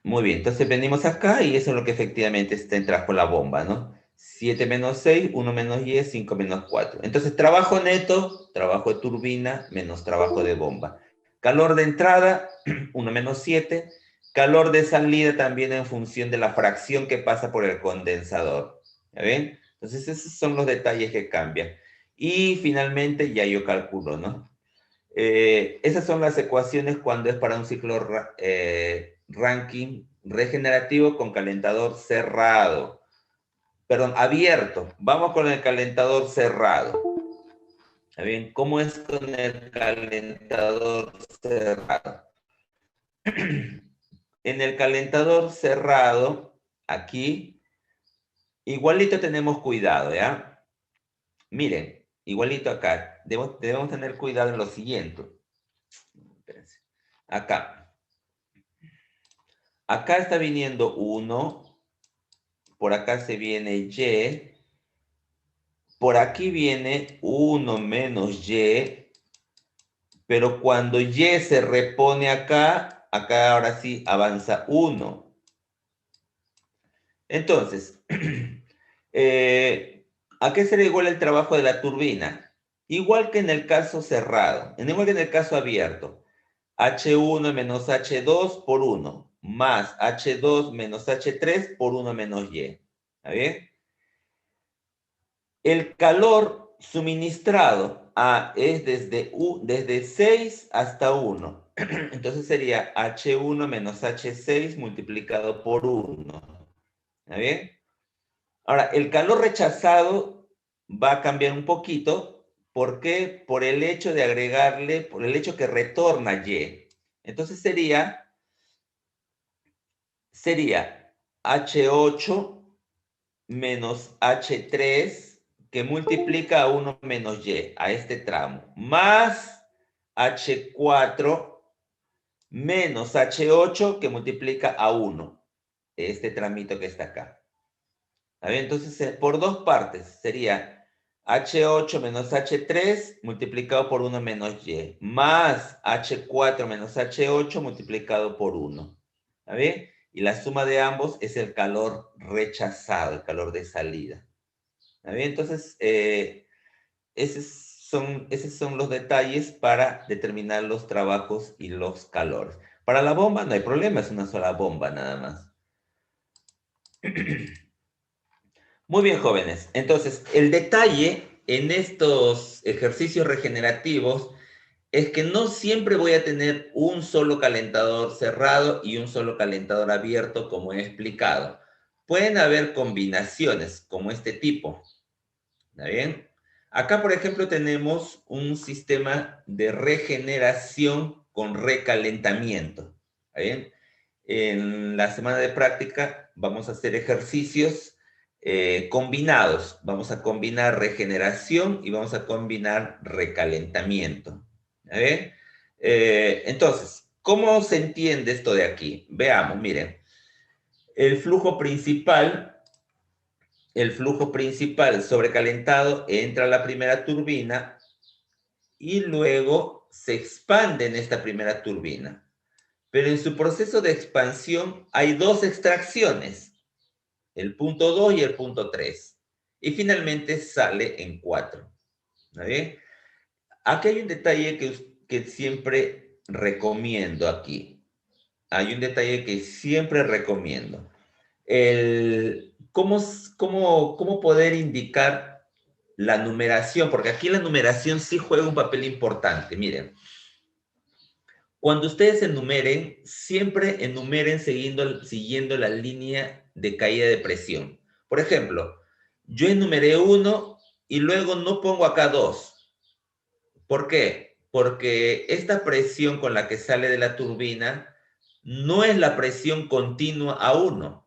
Muy bien. Entonces venimos acá y eso es lo que efectivamente trajo la bomba, ¿no? 7 menos 6, 1 menos Y, 5 menos 4. Entonces, trabajo neto, trabajo de turbina, menos trabajo de bomba. Calor de entrada, 1 menos 7. Calor de salida también en función de la fracción que pasa por el condensador. ¿Ya ven? Entonces, esos son los detalles que cambian. Y finalmente, ya yo calculo, ¿no? Esas son las ecuaciones cuando es para un ciclo Rankine regenerativo con calentador cerrado. Perdón, abierto. Vamos con el calentador cerrado. ¿Está bien? ¿Cómo es con el calentador cerrado? En el calentador cerrado, aquí, igualito tenemos cuidado, ¿ya? Miren, igualito acá. Debemos tener cuidado en lo siguiente. Espérense. Acá. Acá está viniendo 1. Por acá se viene Y. Por aquí viene 1 menos Y. Pero cuando Y se repone acá, acá ahora sí avanza 1. Entonces, ¿a qué será igual el trabajo de la turbina? Igual que en el caso cerrado, igual que en el caso abierto. H1 menos H2 por 1, más H2 menos H3 por 1 menos Y. ¿Está bien? El calor suministrado es desde 6 hasta 1. Entonces sería H1 menos H6 multiplicado por 1. ¿Está bien? Ahora, el calor rechazado va a cambiar un poquito. ¿Por qué? Por el hecho de agregarle, por el hecho que retorna Y. Entonces sería H8 menos H3 que multiplica a 1 menos Y, a este tramo, más H4 menos H8 que multiplica a 1, este tramito que está acá. ¿Está bien? Entonces, por dos partes, sería H8 menos H3 multiplicado por 1 menos Y, más H4 menos H8 multiplicado por 1. ¿Está bien? Y la suma de ambos es el calor rechazado, el calor de salida. ¿Está bien? Entonces, esos son los detalles para determinar los trabajos y los calores. Para la bomba no hay problema, es una sola bomba nada más. Muy bien, jóvenes. Entonces, el detalle en estos ejercicios regenerativos es que no siempre voy a tener un solo calentador cerrado y un solo calentador abierto, como he explicado. Pueden haber combinaciones como este tipo. ¿Está bien? Acá, por ejemplo, tenemos un sistema de regeneración con recalentamiento. ¿Está bien? En la semana de práctica vamos a hacer ejercicios combinados. Vamos a combinar regeneración y vamos a combinar recalentamiento. ¿Está bien? Entonces, ¿cómo se entiende esto de aquí? Veamos, miren. El flujo principal sobrecalentado entra a la primera turbina y luego se expande en esta primera turbina. Pero en su proceso de expansión hay dos extracciones, el punto 2 y el punto 3. Y finalmente sale en 4. ¿Está bien? Aquí hay un detalle que siempre recomiendo aquí. Hay un detalle que siempre recomiendo. ¿Cómo poder indicar la numeración? Porque aquí la numeración sí juega un papel importante. Miren, cuando ustedes enumeren, siempre enumeren siguiendo la línea de caída de presión. Por ejemplo, yo enumeré 1 y luego no pongo acá 2. ¿Por qué? Porque esta presión con la que sale de la turbina no es la presión continua a 1.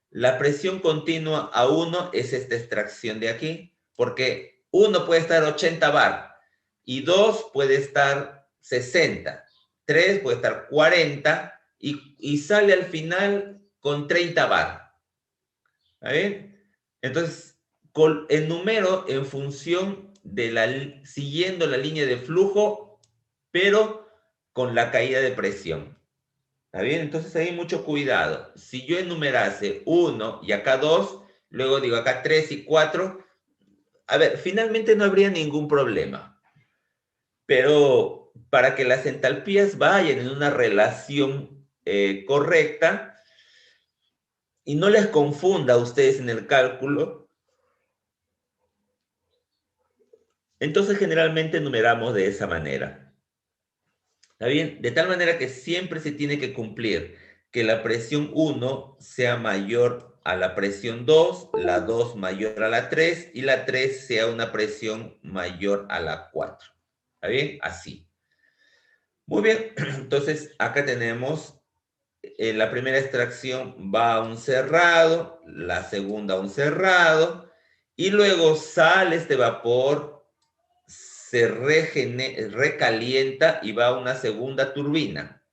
La presión continua a 1 es esta extracción de aquí, porque 1 puede estar 80 bar y 2 puede estar 60, 3 puede estar 40 y sale al final con 30 bar. ¿Está bien? Entonces, enumero en función de siguiendo la línea de flujo, pero con la caída de presión. ¿Está bien? Entonces hay mucho cuidado. Si yo enumerase 1 y acá 2, luego digo acá 3 y 4, a ver, finalmente no habría ningún problema. Pero para que las entalpías vayan en una relación correcta y no les confunda a ustedes en el cálculo, entonces generalmente enumeramos de esa manera. ¿Está bien? De tal manera que siempre se tiene que cumplir que la presión 1 sea mayor a la presión 2, la 2 mayor a la 3 y la 3 sea una presión mayor a la 4. ¿Está bien? Así. Muy bien, entonces acá tenemos la primera extracción va a un cerrado, la segunda a un cerrado y luego sale este vapor, se recalienta y va a una segunda turbina.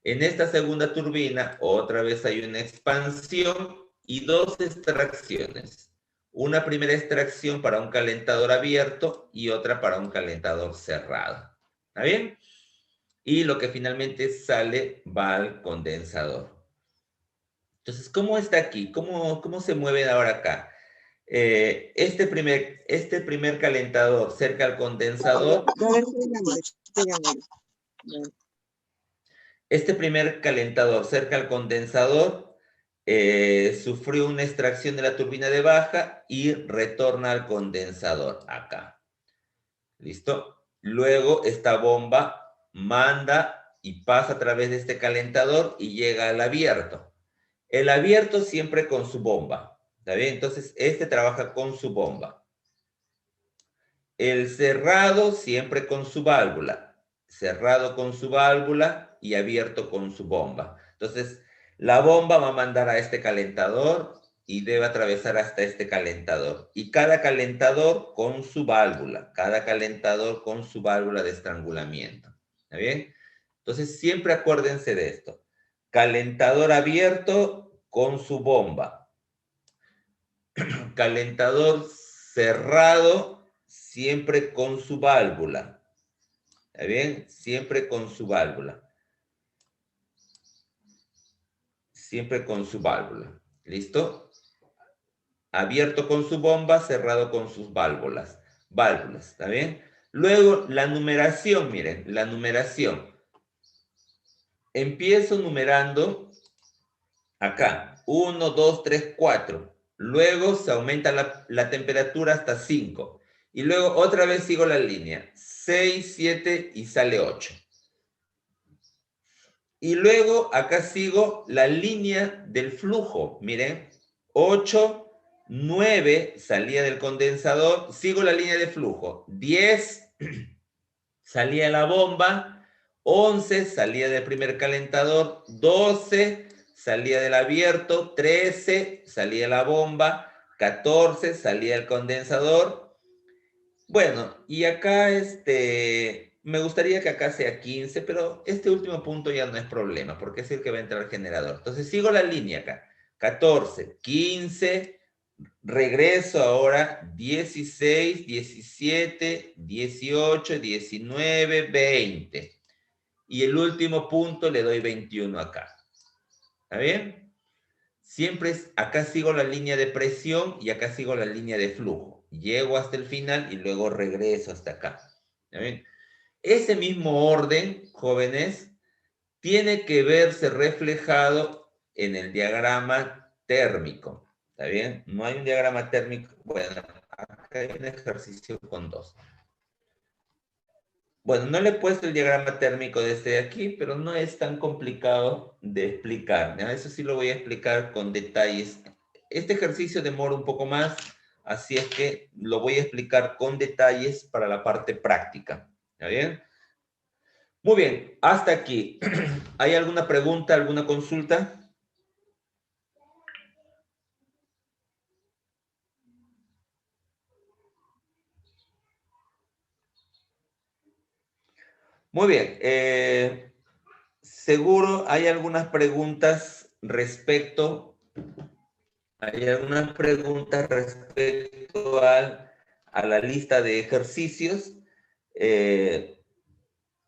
En esta segunda turbina, otra vez hay una expansión y dos extracciones. Una primera extracción para un calentador abierto y otra para un calentador cerrado. ¿Está bien? Y lo que finalmente sale va al condensador. Entonces, ¿cómo está aquí? ¿Cómo se mueve ahora acá? Este primer calentador cerca al condensador. Este primer calentador cerca al condensador sufrió una extracción de la turbina de baja y retorna al condensador acá. ¿Listo? Luego esta bomba manda y pasa a través de este calentador y llega al abierto. El abierto siempre con su bomba, ¿está bien? Entonces, este trabaja con su bomba. El cerrado siempre con su válvula. Cerrado con su válvula y abierto con su bomba. Entonces, la bomba va a mandar a este calentador y debe atravesar hasta este calentador. Y cada calentador con su válvula. Cada calentador con su válvula de estrangulamiento. ¿Está bien? Entonces, siempre acuérdense de esto. Calentador abierto con su bomba. Calentador cerrado siempre con su válvula. ¿Está bien? Siempre con su válvula. Siempre con su válvula. ¿Listo? Abierto con su bomba, cerrado con sus válvulas. Válvulas, ¿está bien? Luego, la numeración, miren, la numeración. Empiezo numerando acá. 1, 2, 3, 4. Luego se aumenta la temperatura hasta 5. Y luego otra vez sigo la línea. 6, 7 y sale 8. Y luego acá sigo la línea del flujo. Miren, 8, 9 salía del condensador. Sigo la línea de flujo. 10 salía de la bomba. 11 salía del primer calentador. 12 salía del abierto. 13 salía de la bomba. 14 salía del condensador. Bueno, y acá me gustaría que acá sea 15, pero este último punto ya no es problema, porque es el que va a entrar al generador. Entonces sigo la línea acá. 14, 15, regreso ahora 16, 17, 18, 19, 20. Y el último punto le doy 21 acá. ¿Está bien? Siempre acá sigo la línea de presión y acá sigo la línea de flujo. Llego hasta el final y luego regreso hasta acá. ¿Está bien? Ese mismo orden, jóvenes, tiene que verse reflejado en el diagrama térmico. ¿Está bien? No hay un diagrama térmico. Bueno, acá hay un ejercicio con 2. Bueno, no le he puesto el diagrama térmico desde aquí, pero no es tan complicado de explicar, ¿no? Eso sí lo voy a explicar con detalles. Este ejercicio demora un poco más, así es que lo voy a explicar con detalles para la parte práctica. ¿Está bien? Muy bien, hasta aquí. ¿Hay alguna pregunta, alguna consulta? Muy bien. Seguro hay algunas preguntas respecto a la lista de ejercicios.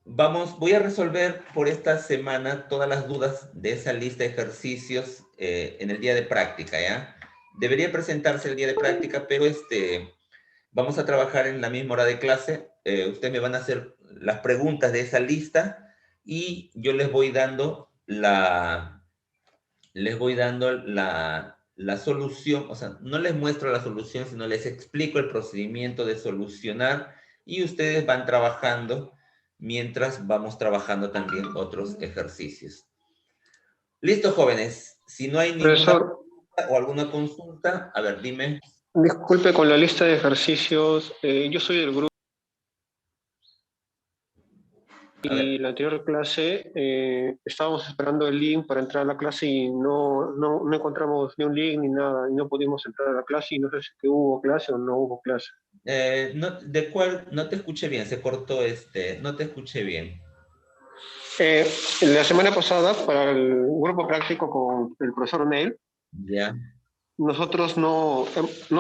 Voy a resolver por esta semana todas las dudas de esa lista de ejercicios en el día de práctica, ¿ya? Debería presentarse el día de práctica, pero vamos a trabajar en la misma hora de clase. Ustedes me van a hacer las preguntas de esa lista y yo les voy dando la solución. O sea, no les muestro la solución, sino les explico el procedimiento de solucionar y ustedes van trabajando mientras vamos trabajando también otros ejercicios. Listo, jóvenes. Si no hay ninguna Profesor, pregunta o alguna consulta, a ver, dime. disculpe con la lista de ejercicios. Yo soy del grupo A ver. y la anterior clase estábamos esperando el link para entrar a la clase y no encontramos ni un link ni nada y no pudimos entrar a la clase y no sé si que hubo clase o no hubo clase. No te escuché bien, se cortó no te escuché bien. La semana pasada, para el grupo práctico con el profesor Neil, Ya. nosotros no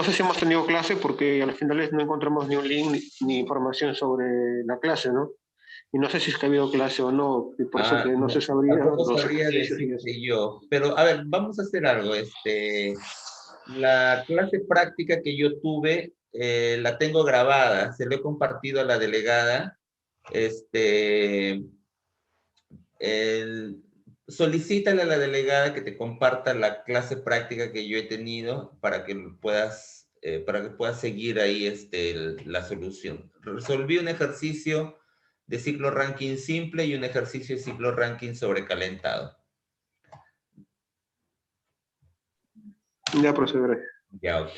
sé si hemos tenido clase porque al final no encontramos ni un link ni información sobre la clase, ¿no? Y no sé si es que ha habido clase o no, y por eso que no se sabría Tampoco los sabría ejercicios y eso. decirte yo, pero a ver, vamos a hacer algo. La clase práctica que yo tuve, la tengo grabada, se lo he compartido a la delegada. Solicítale a la delegada que te comparta la clase práctica que yo he tenido para que puedas seguir ahí la solución. Resolví un ejercicio de ciclo Rankine simple y un ejercicio de ciclo Rankine sobrecalentado. Ya procederé. Ya, ok.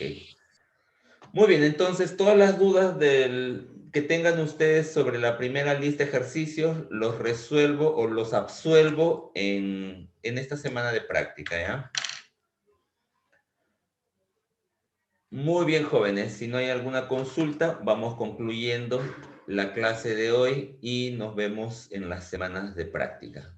Muy bien, entonces todas las dudas que tengan ustedes sobre la primera lista de ejercicios los resuelvo o los absuelvo en esta semana de práctica, ¿ya? Muy bien, jóvenes. Si no hay alguna consulta, vamos concluyendo la clase de hoy y nos vemos en las semanas de práctica.